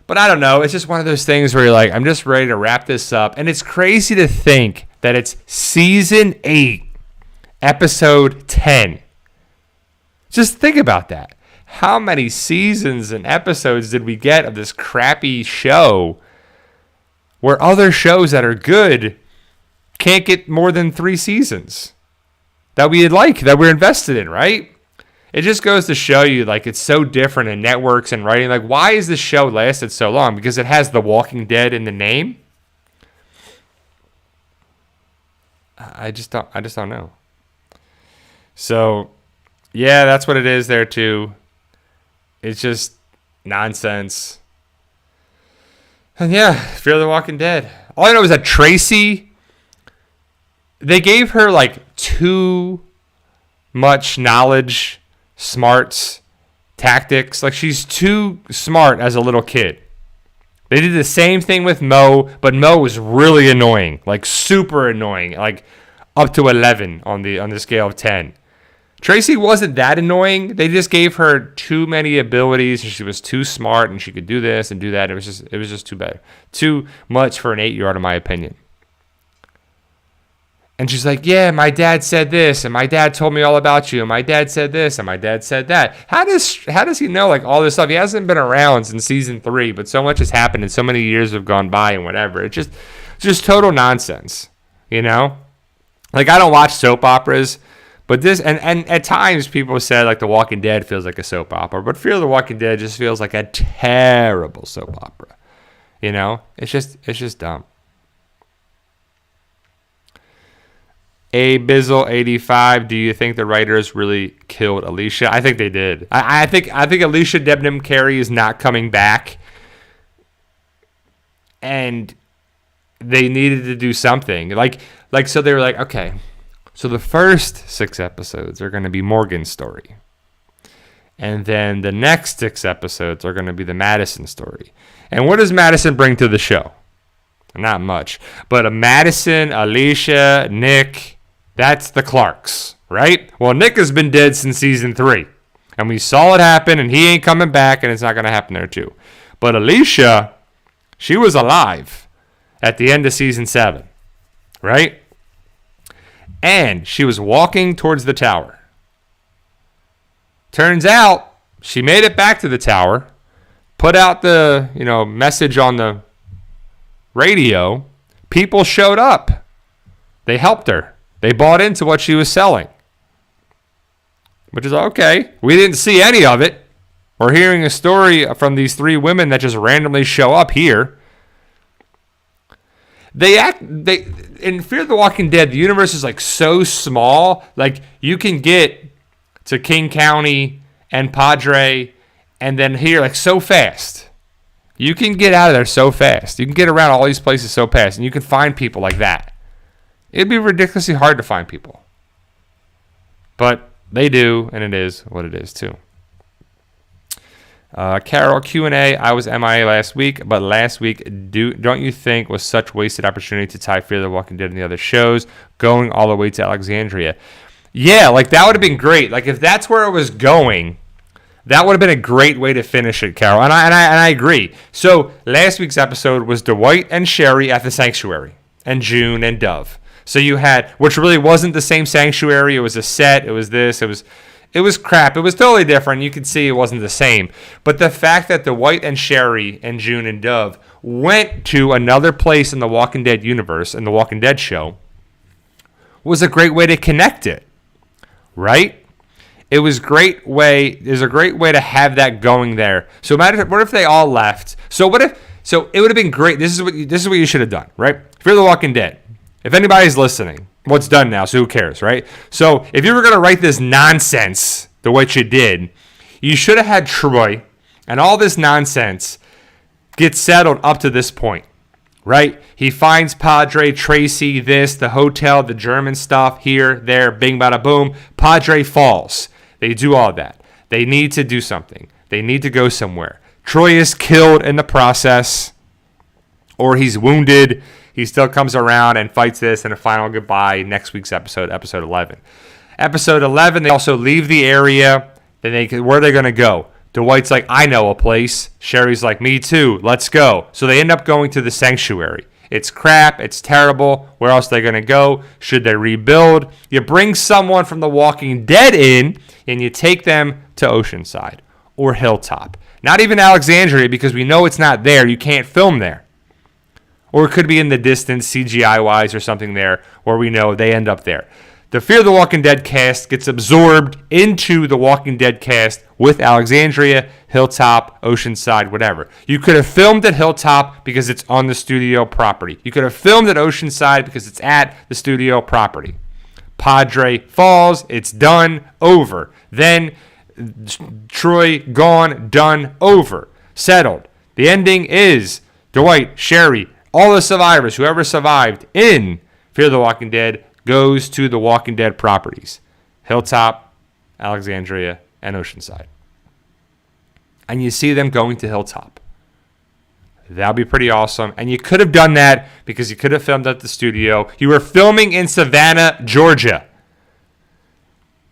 Speaker 1: But I don't know. It's just one of those things where you're like, I'm just ready to wrap this up. And it's crazy to think that it's season 8, episode 10. Just think about that. How many seasons and episodes did we get of this crappy show where other shows that are good can't get more than 3 seasons that we're invested in, right? It just goes to show you, like, it's so different in networks and writing. Like, why is this show lasted so long? Because it has The Walking Dead in the name? I just don't know. So, yeah, that's what it is there, too. It's just nonsense. And, yeah, Fear the Walking Dead. All I know is that Tracy, they gave her, like, too much knowledge, smarts, tactics. Like, she's too smart as a little kid. They did the same thing with Mo, but Mo was really annoying, like super annoying, like up to 11 on the scale of 10. Tracy wasn't that annoying. They just gave her too many abilities, and she was too smart, and she could do this and do that. It was just too bad, too much for an 8-year-old, in my opinion. And she's like, yeah, my dad said this, and my dad told me all about you, and my dad said this, and my dad said that. How does he know, like, all this stuff? He hasn't been around since season 3, but so much has happened, and so many years have gone by, and whatever. It's just total nonsense, you know? Like, I don't watch soap operas, but this, and at times people said, like, The Walking Dead feels like a soap opera, but Fear the Walking Dead just feels like a terrible soap opera, you know? It's just dumb. A Bizzle 85. Do you think the writers really killed Alicia? I think they did. I think Alicia Debnam Carey is not coming back, and they needed to do something. Like so they were like, okay, so the first 6 episodes are going to be Morgan's story, and then the next 6 episodes are going to be the Madison story. And what does Madison bring to the show? Not much, but a Madison, Alicia, Nick. That's the Clarks, right? Well, Nick has been dead since season 3. And we saw it happen, and he ain't coming back, and it's not going to happen there too. But Alicia, she was alive at the end of season 7, right? And she was walking towards the tower. Turns out she made it back to the tower, put out the, message on the radio. People showed up. They helped her. They bought into what she was selling. Which is okay. We didn't see any of it. We're hearing a story from these 3 women that just randomly show up here. In Fear the Walking Dead, the universe is like so small. Like you can get to King County and Padre and then here like so fast. You can get out of there so fast. You can get around all these places so fast, and you can find people like that. It'd be ridiculously hard to find people. But they do, and it is what it is too. Carol, Q&A, I was MIA last week, but last week, don't you think was such wasted opportunity to tie Fear the Walking Dead and the other shows, going all the way to Alexandria? Yeah, like that would have been great. Like if that's where it was going, that would have been a great way to finish it, Carol. And I agree. So last week's episode was Dwight and Sherry at the Sanctuary, and June and Dove. So you had, which really wasn't the same Sanctuary. It was a set. It was this. It was crap. It was totally different. You could see it wasn't the same. But the fact that Dwight and Sherry and June and Dove went to another place in the Walking Dead universe, in the Walking Dead show, was a great way to connect it, right? It was a great way to have that going there. So what if they all left? So it would have been great. This is what you should have done, right? Fear the Walking Dead. If anybody's listening, what's done now, so who cares, right? So if you were going to write this nonsense the way you did, you should have had Troy and all this nonsense get settled up to this point, right? He finds Padre, Tracy, the hotel, the German stuff, here, there, bing, bada, boom. Padre falls. They do all that. They need to do something. They need to go somewhere. Troy is killed in the process, or he's wounded. He still comes around and fights this in a final goodbye next week's episode 11. Episode 11, they also leave the area. Then where are they going to go? Dwight's like, I know a place. Sherry's like, me too. Let's go. So they end up going to the Sanctuary. It's crap. It's terrible. Where else are they going to go? Should they rebuild? You bring someone from The Walking Dead in, and you take them to Oceanside or Hilltop. Not even Alexandria, because we know it's not there. You can't film there. Or it could be in the distance, CGI-wise or something there, where we know they end up there. The Fear the Walking Dead cast gets absorbed into the Walking Dead cast with Alexandria, Hilltop, Oceanside, whatever. You could have filmed at Hilltop because it's on the studio property. You could have filmed at Oceanside because it's at the studio property. Padre falls, it's done, over. Then Troy gone, done, over. Settled. The ending is Dwight, Sherry, all the survivors, whoever survived in Fear the Walking Dead, goes to the Walking Dead properties. Hilltop, Alexandria, and Oceanside. And you see them going to Hilltop. That would be pretty awesome. And you could have done that because you could have filmed at the studio. You were filming in Savannah, Georgia.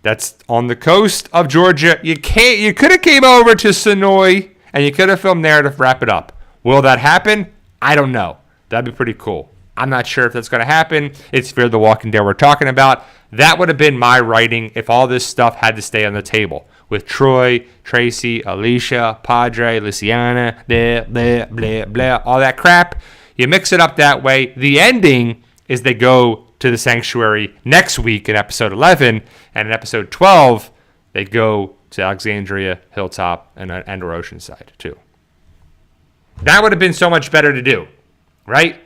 Speaker 1: That's on the coast of Georgia. You could have came over to Sonoy and you could have filmed there to wrap it up. Will that happen? I don't know. That'd be pretty cool. I'm not sure if that's going to happen. It's Fear the Walking Dead we're talking about. That would have been my writing if all this stuff had to stay on the table. With Troy, Tracy, Alicia, Padre, Luciana, blah, blah, blah, blah, all that crap. You mix it up that way. The ending is they go to the Sanctuary next week in episode 11. And in episode 12, they go to Alexandria, Hilltop, and or Oceanside too. That would have been so much better to do, right?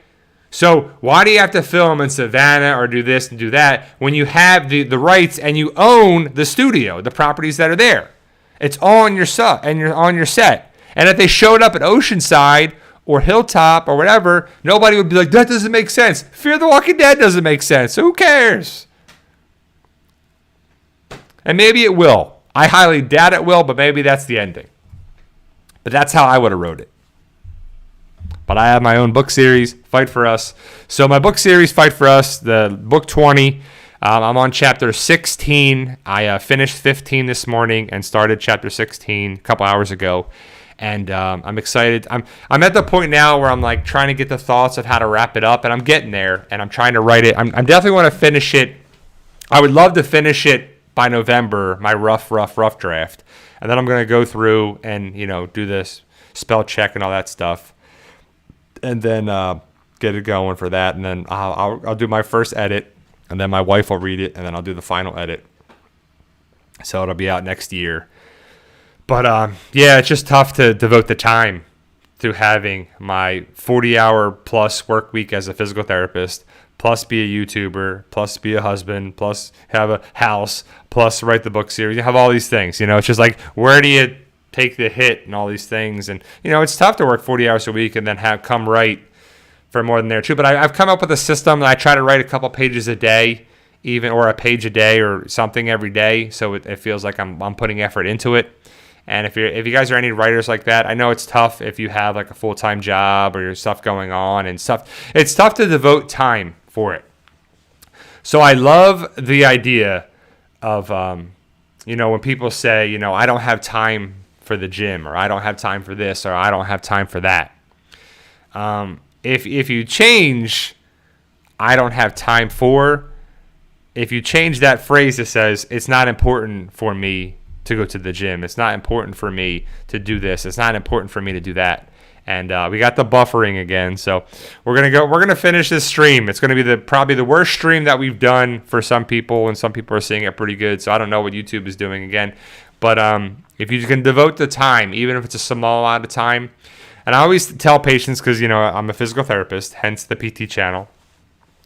Speaker 1: So why do you have to film in Savannah or do this and do that when you have the rights and you own the studio, the properties that are there? It's all on your set, and you're on your set. And if they showed up at Oceanside or Hilltop or whatever, nobody would be like, that doesn't make sense. Fear the Walking Dead doesn't make sense. So who cares? And maybe it will. I highly doubt it will, but maybe that's the ending. But that's how I would have wrote it. But I have my own book series, Fight For Us. So my book series, Fight For Us, the book 20, I'm on chapter 16. I finished 15 this morning and started chapter 16 a couple hours ago. And I'm excited. I'm at the point now where I'm like trying to get the thoughts of how to wrap it up, and I'm getting there. And I'm trying to write it. I'm definitely want to finish it. I would love to finish it by November, my rough draft, and then I'm going to go through and do this spell check and all that stuff, and then get it going for that. And then I'll do my first edit, and then my wife will read it, and then I'll do the final edit. So it'll be out next year. But yeah, it's just tough to devote the time to having my 40-hour plus work week as a physical therapist, plus be a YouTuber, plus be a husband, plus have a house, plus write the book series. You have all these things. It's just like, where do you take the hit and all these things? And it's tough to work 40 hours a week and then come write for more than there too. But I've come up with a system that I try to write a couple pages a day, or a page a day or something every day, so it feels like I'm putting effort into it. And if you guys are any writers like that, I know it's tough if you have like a full-time job or your stuff going on and stuff. It's tough to devote time for it. So I love the idea of, when people say, I don't have time for the gym, or I don't have time for this, or I don't have time for that. If you change, I don't have time for, if you change that phrase that says, it's not important for me to go to the gym, it's not important for me to do this, it's not important for me to do that. And we got the buffering again, so we're gonna finish this stream. It's gonna be probably the worst stream that we've done for some people, and some people are seeing it pretty good. So I don't know what YouTube is doing again, but if you can devote the time, even if it's a small amount of time. And I always tell patients, because I'm a physical therapist, hence the PT channel.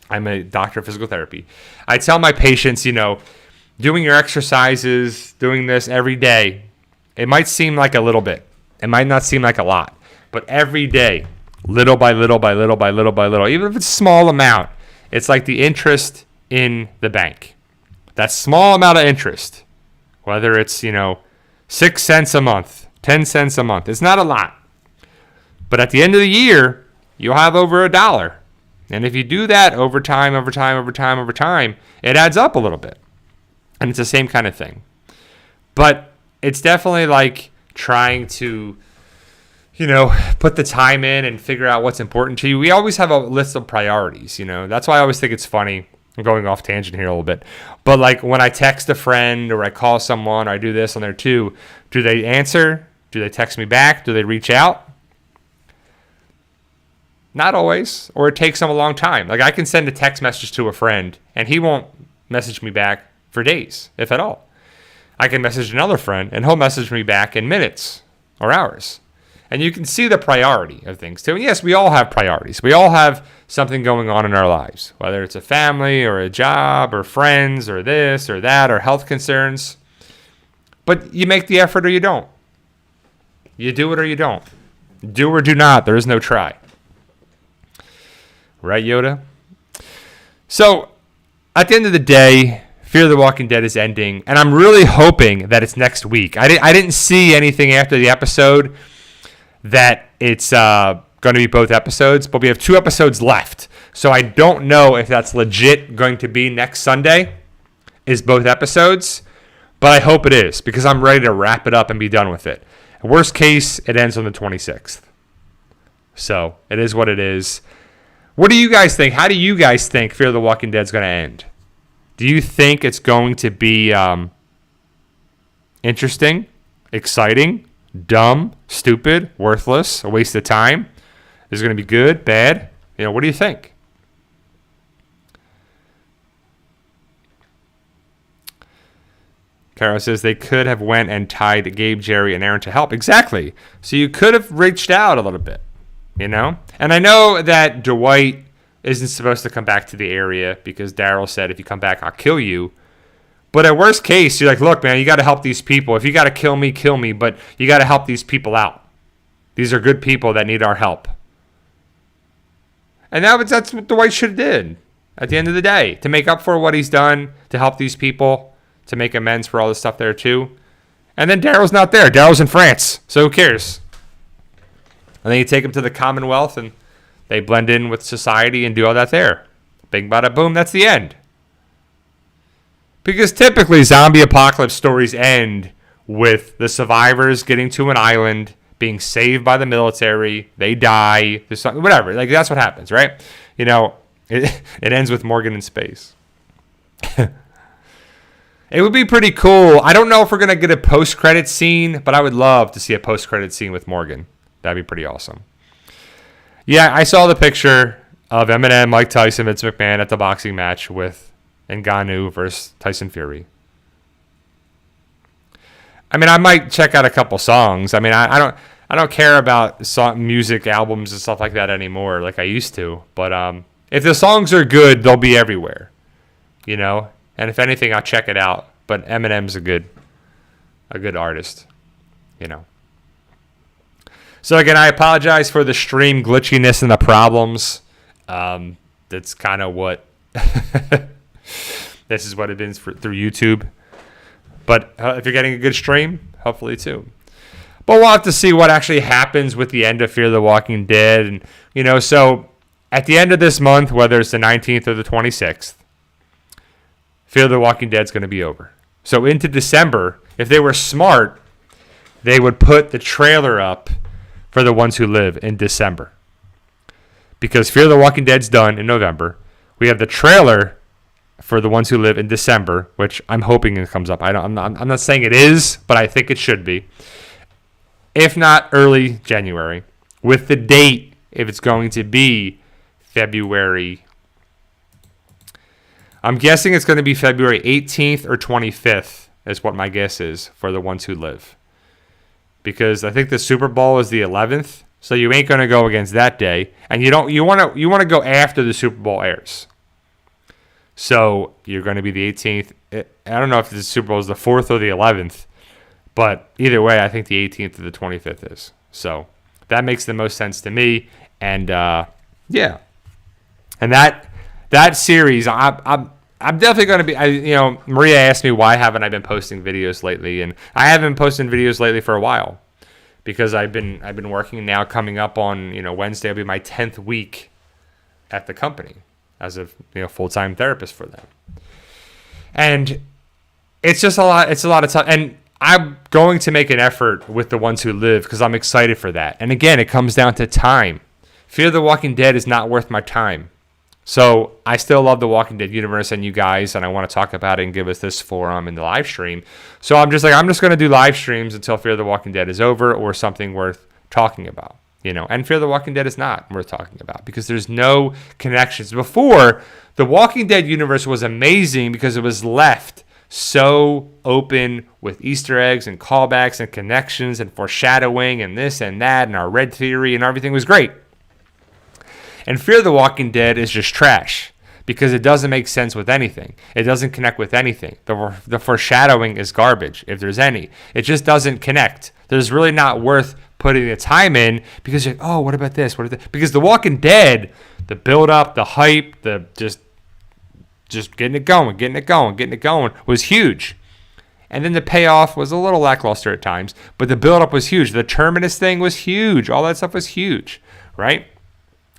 Speaker 1: I'm a doctor of physical therapy. I tell my patients, doing your exercises, doing this every day, it might seem like a little bit. It might not seem like a lot. But every day, little by little by little by little by little, even if it's a small amount, it's like the interest in the bank. That small amount of interest, whether it's, 6 cents a month, 10 cents a month, it's not a lot. But at the end of the year, you'll have over $1. And if you do that over time, it adds up a little bit. And it's the same kind of thing. But it's definitely like trying to, put the time in and figure out what's important to you. We always have a list of priorities, That's why I always think it's funny. I'm going off tangent here a little bit. But like when I text a friend or I call someone or I do this on there too, do they answer? Do they text me back? Do they reach out? Not always. Or it takes them a long time. Like I can send a text message to a friend and he won't message me back for days, if at all. I can message another friend and he'll message me back in minutes or hours. And you can see the priority of things too. And yes, we all have priorities. We all have something going on in our lives, whether it's a family or a job or friends or this or that or health concerns. But you make the effort or you don't. You do it or you don't. Do or do not. There is no try. Right, Yoda? So, at the end of the day, Fear the Walking Dead is ending, and I'm really hoping that it's next week. I didn't see anything after the episode that it's going to be both episodes, but we have 2 episodes left. So I don't know if that's legit going to be next Sunday, is both episodes, but I hope it is, because I'm ready to wrap it up and be done with it. Worst case, it ends on the 26th. So, it is what it is. What do you guys think? How do you guys think Fear the Walking Dead is going to end? Do you think it's going to be interesting, exciting, dumb, stupid, worthless, a waste of time? Is it going to be good, bad? What do you think? Carol says they could have went and tied Gabe, Jerry, and Aaron to help. Exactly. So you could have reached out a little bit. And I know that Dwight isn't supposed to come back to the area because Daryl said, if you come back, I'll kill you. But at worst case, you're like, look, man, you got to help these people. If you got to kill me, but you got to help these people out. These are good people that need our help. And that's what Dwight should have did at the end of the day, to make up for what he's done, to help these people, to make amends for all this stuff there too. And then Daryl's not there. Daryl's in France, so who cares? And then you take them to the Commonwealth, and they blend in with society and do all that there. Bing, bada, boom, that's the end. Because typically zombie apocalypse stories end with the survivors getting to an island, being saved by the military, they die, there's something, whatever. Like, that's what happens, right? You know, it ends with Morgan in space. It would be pretty cool. I don't know if we're going to get a post-credit scene, but I would love to see a post-credit scene with Morgan. That'd be pretty awesome. Yeah, I saw the picture of Eminem, Mike Tyson, Vince McMahon at the boxing match with Ngannou versus Tyson Fury. I mean, I might check out a couple songs. I mean, I don't care about music albums and stuff like that anymore, like I used to. But if the songs are good, they'll be everywhere, you know. And if anything, I'll check it out. But Eminem's a good artist, you know. So again, I apologize for the stream glitchiness and the problems. That's kind of what this is what it is through YouTube. But if you're getting a good stream, hopefully too. But we'll have to see what actually happens with the end of Fear the Walking Dead. And, you know, so at the end of this month, whether it's the 19th or the 26th, Fear the Walking Dead is going to be over. So into December, if they were smart, they would put the trailer up for The Ones Who Live in December. Because Fear the Walking Dead's done in November. We have the trailer for The Ones Who Live in December, which I'm hoping it comes up. I'm not saying it is, but I think it should be. If not early January. With the date, if it's going to be February, I'm guessing it's going to be February 18th or 25th is what my guess is for The Ones Who Live. Because I think the Super Bowl is the 11th, so you ain't going to go against that day, and you want to go after the Super Bowl airs. So you're going to be the 18th. I don't know if the Super Bowl is the 4th or the 11th, but either way, I think the 18th or the 25th is. So that makes the most sense to me, and yeah, and that series, I'm definitely going to be. Maria asked me why haven't I been posting videos lately, and I haven't been posting videos lately for a while because I've been working now. Coming up on Wednesday will be my 10th week at the company as a full-time therapist for them, and it's just a lot. It's a lot of time, and I'm going to make an effort with The Ones Who Live because I'm excited for that. And again, it comes down to time. Fear the Walking Dead is not worth my time. So I still love the Walking Dead universe and you guys, and I want to talk about it and give us this forum in the live stream. So I'm just going to do live streams until Fear the Walking Dead is over or something worth talking about, And Fear the Walking Dead is not worth talking about because there's no connections. Before, the Walking Dead universe was amazing because it was left so open with Easter eggs and callbacks and connections and foreshadowing and this and that and our red theory and everything was great. And Fear the Walking Dead is just trash because it doesn't make sense with anything. It doesn't connect with anything. The foreshadowing is garbage, if there's any. It just doesn't connect. There's really not worth putting the time in because you're like, oh, what about this? Because The Walking Dead, the build-up, the hype, the just getting it going was huge. And then the payoff was a little lackluster at times, but the build-up was huge. The Terminus thing was huge. All that stuff was huge, right?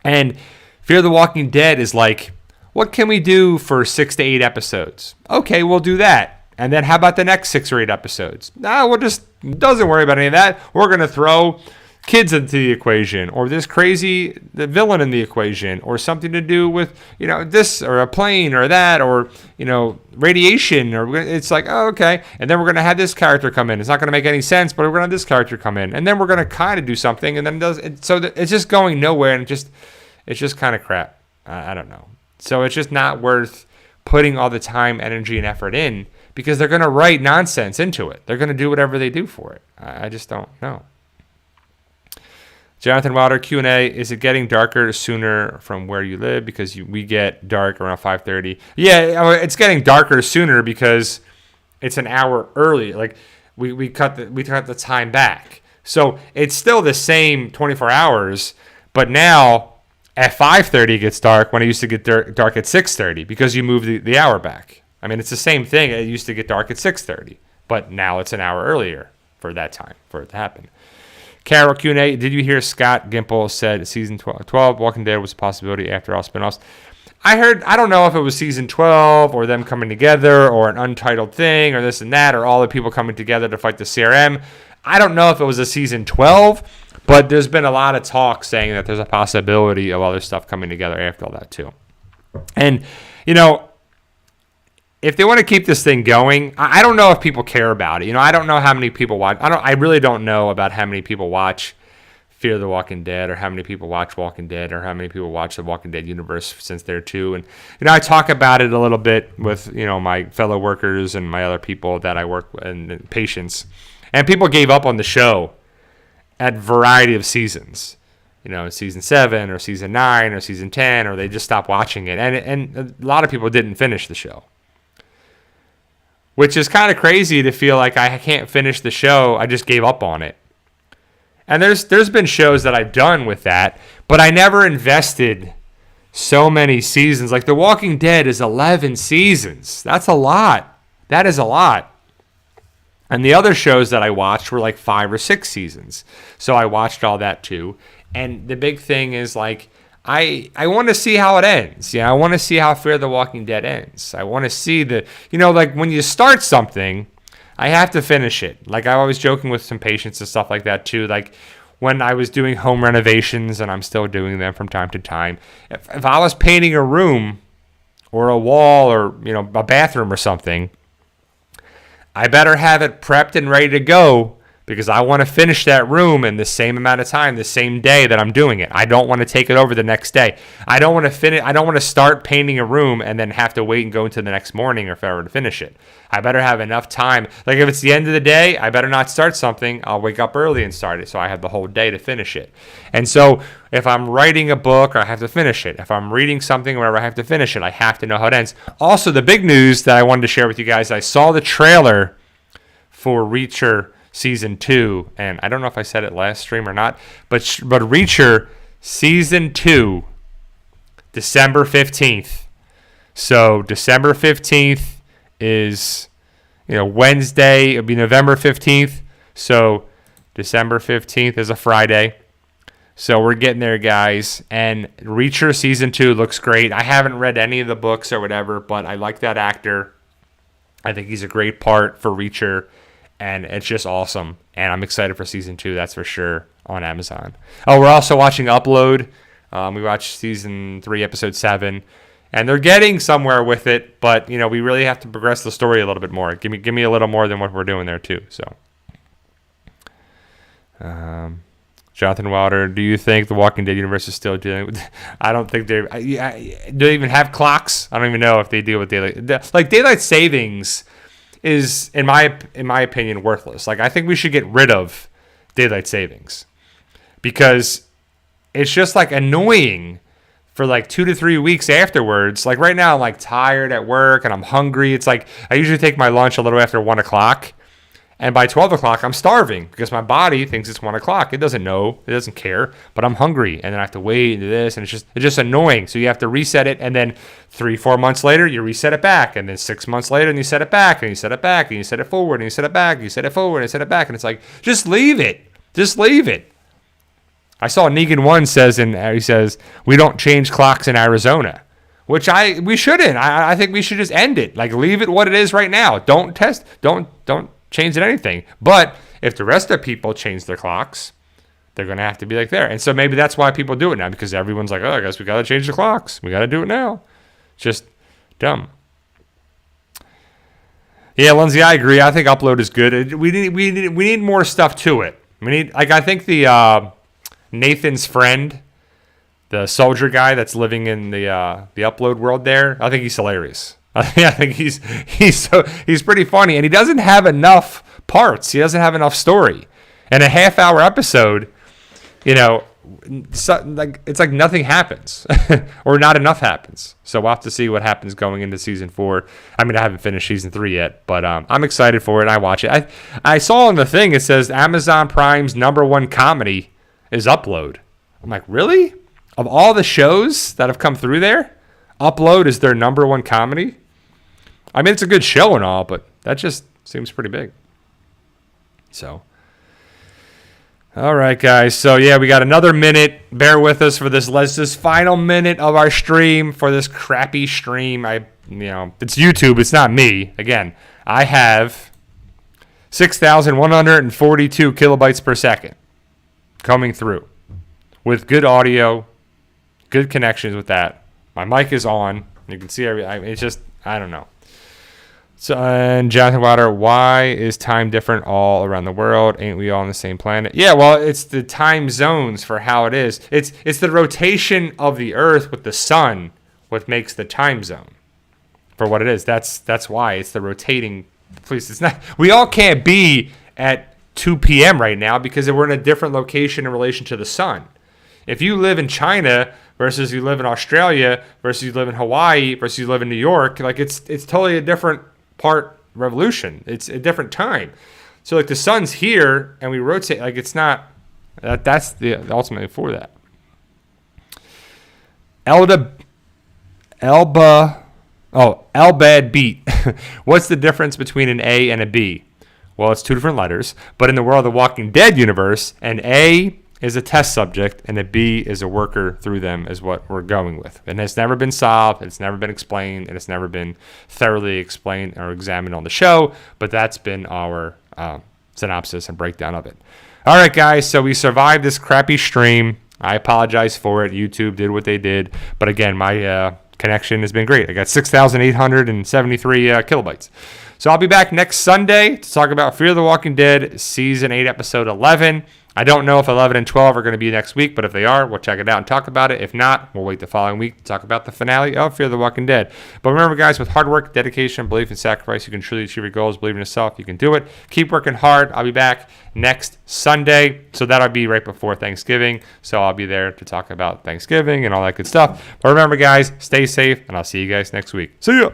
Speaker 1: And Fear the Walking Dead is like, what can we do for 6 to 8 episodes? Okay, we'll do that. And then how about the next 6 or 8 episodes? No, doesn't worry about any of that. We're going to throw kids into the equation or the villain in the equation or something to do with, this or a plane or that or, radiation or it's like, oh, okay. And then we're going to have this character come in. It's not going to make any sense, but we're going to have this character come in. And then we're going to kind of do something and then it's just going nowhere and it's just kind of crap. I don't know. So it's just not worth putting all the time, energy, and effort in because they're going to write nonsense into it. They're going to do whatever they do for it. I just don't know. Jonathan Wilder, Q&A, is it getting darker sooner from where you live? Because we get dark around 5:30. Yeah, it's getting darker sooner because it's an hour early. Like we cut the time back. So it's still the same 24 hours, but now at 5:30 it gets dark when it used to get dark at 6:30 because you move the hour back. I mean, it's the same thing. It used to get dark at 6:30, but now it's an hour earlier for that time, for it to happen. Carol Q&A, did you hear Scott Gimple said season 12 Walking Dead was a possibility after all spinoffs? I don't know if it was season 12 or them coming together or an untitled thing or this and that or all the people coming together to fight the CRM. I don't know if it was a season 12, but there's been a lot of talk saying that there's a possibility of other stuff coming together after all that too. And, if they want to keep this thing going, I don't know if people care about it. I don't know how many people watch. I really don't know about how many people watch Fear the Walking Dead, or how many people watch Walking Dead, or how many people watch the Walking Dead universe since they're two. And I talk about it a little bit with my fellow workers and my other people that I work with and patients. And people gave up on the show at variety of seasons. Season 7 or season 9 or season 10, or they just stopped watching it. And a lot of people didn't finish the show, which is kind of crazy to feel like I can't finish the show. I just gave up on it. And there's been shows that I've done with that, but I never invested so many seasons. Like The Walking Dead is 11 seasons. That's a lot. That is a lot. And the other shows that I watched were like 5 or 6 seasons. So I watched all that too. And the big thing is like, I want to see how it ends. I want to see how Fear the Walking Dead ends. I want to see like when you start something, I have to finish it. Like I was joking with some patients and stuff like that too. Like when I was doing home renovations, and I'm still doing them from time to time. If I was painting a room or a wall or, a bathroom or something, I better have it prepped and ready to go, because I want to finish that room in the same amount of time, the same day that I'm doing it. I don't want to take it over the next day. I don't want to start painting a room and then have to wait and go into the next morning or forever to finish it. I better have enough time. Like if it's the end of the day, I better not start something. I'll wake up early and start it, so I have the whole day to finish it. And so if I'm writing a book, I have to finish it. If I'm reading something, whatever, I have to finish it. I have to know how it ends. Also, the big news that I wanted to share with you guys, I saw the trailer for Reacher Season 2, and I don't know if I said it last stream or not, but Reacher Season 2, December 15th. So December 15th is, Wednesday. It'll be November 15th. So December 15th is a Friday. So we're getting there, guys. And Reacher Season 2 looks great. I haven't read any of the books or whatever, but I like that actor. I think he's a great part for Reacher. And it's just awesome. And I'm excited for Season 2, that's for sure, on Amazon. Oh, we're also watching Upload. We watched Season 3, Episode 7. And they're getting somewhere with it, but, we really have to progress the story a little bit more. Give me a little more than what we're doing there, too. So, Jonathan Wilder, do you think the Walking Dead universe is still dealing with... I don't think do they even have clocks? I don't even know if they deal with daylight savings is, in my opinion, worthless. Like, I think we should get rid of daylight savings, because it's just like annoying for like 2 to 3 weeks afterwards. Like right now, I'm like tired at work and I'm hungry. It's like I usually take my lunch a little after 1 o'clock, and by 12 o'clock I'm starving because my body thinks it's 1 o'clock. It doesn't know, it doesn't care, but I'm hungry, and then I have to wait and do this, and it's just annoying. So you have to reset it, and then 3-4 months later you reset it back, and then 6 months later and you set it back, and you set it back, and you set it forward, and you set it back, and you set it forward, and you set it back, and it's like, just leave it. I saw Negan 1 he says we don't change clocks in Arizona, which we shouldn't. I think we should just end it. Like, leave it what it is right now. Don't change it anything. But if the rest of people change their clocks, they're going to have to be like there. And so maybe that's why people do it now, because everyone's like, oh, I guess we got to change the clocks. We got to do it now. Just dumb. Yeah, Lindsay, I agree. I think Upload is good. We need more stuff to it. I think the Nathan's friend, the soldier guy that's living in the Upload world there, I think he's hilarious. I think he's pretty funny, and he doesn't have enough parts. He doesn't have enough story. And a half-hour episode, it's like nothing happens, or not enough happens. So we'll have to see what happens going into Season 4. I haven't finished Season 3 yet, but I'm excited for it, and I watch it. I saw on the thing, it says Amazon Prime's #1 comedy is Upload. I'm like, really? Of all the shows that have come through there, Upload is their #1 comedy? It's a good show and all, but that just seems pretty big. So, All right, guys. So, yeah, we got another minute. Bear with us for this final minute of our stream for this crappy stream. It's YouTube. It's not me. Again, I have 6,142 kilobytes per second coming through with good audio, good connections with that. My mic is on. You can see it's just, I don't know. So, and Jonathan Wilder, why is time different all around the world? Ain't we all on the same planet? Yeah, well, it's the time zones for how it is. It's the rotation of the Earth with the sun what makes the time zone for what it is. That's why it's the rotating. Please, it's not. We all can't be at 2 p.m. right now because we're in a different location in relation to the sun. If you live in China versus you live in Australia versus you live in Hawaii versus you live in New York, like it's totally a different part revolution. It's a different time. So like the sun's here and we rotate, like it's not that's the ultimately for that. Elbad beat. What's the difference between an A and a B? Well, it's two different letters, but in the world of the Walking Dead universe, an A is a test subject and a B is a worker through them is what we're going with. And it's never been solved, it's never been explained, and it's never been thoroughly explained or examined on the show, but that's been our synopsis and breakdown of it. All right, guys, so we survived this crappy stream. I apologize for it. YouTube did what they did. But again, my connection has been great. I got 6,873 kilobytes. So I'll be back next Sunday to talk about Fear the Walking Dead Season 8, Episode 11. I don't know if 11 and 12 are going to be next week, but if they are, we'll check it out and talk about it. If not, we'll wait the following week to talk about the finale of Fear the Walking Dead. But remember, guys, with hard work, dedication, belief, and sacrifice, you can truly achieve your goals. Believe in yourself. You can do it. Keep working hard. I'll be back next Sunday, so that'll be right before Thanksgiving. So I'll be there to talk about Thanksgiving and all that good stuff. But remember, guys, stay safe, and I'll see you guys next week. See ya!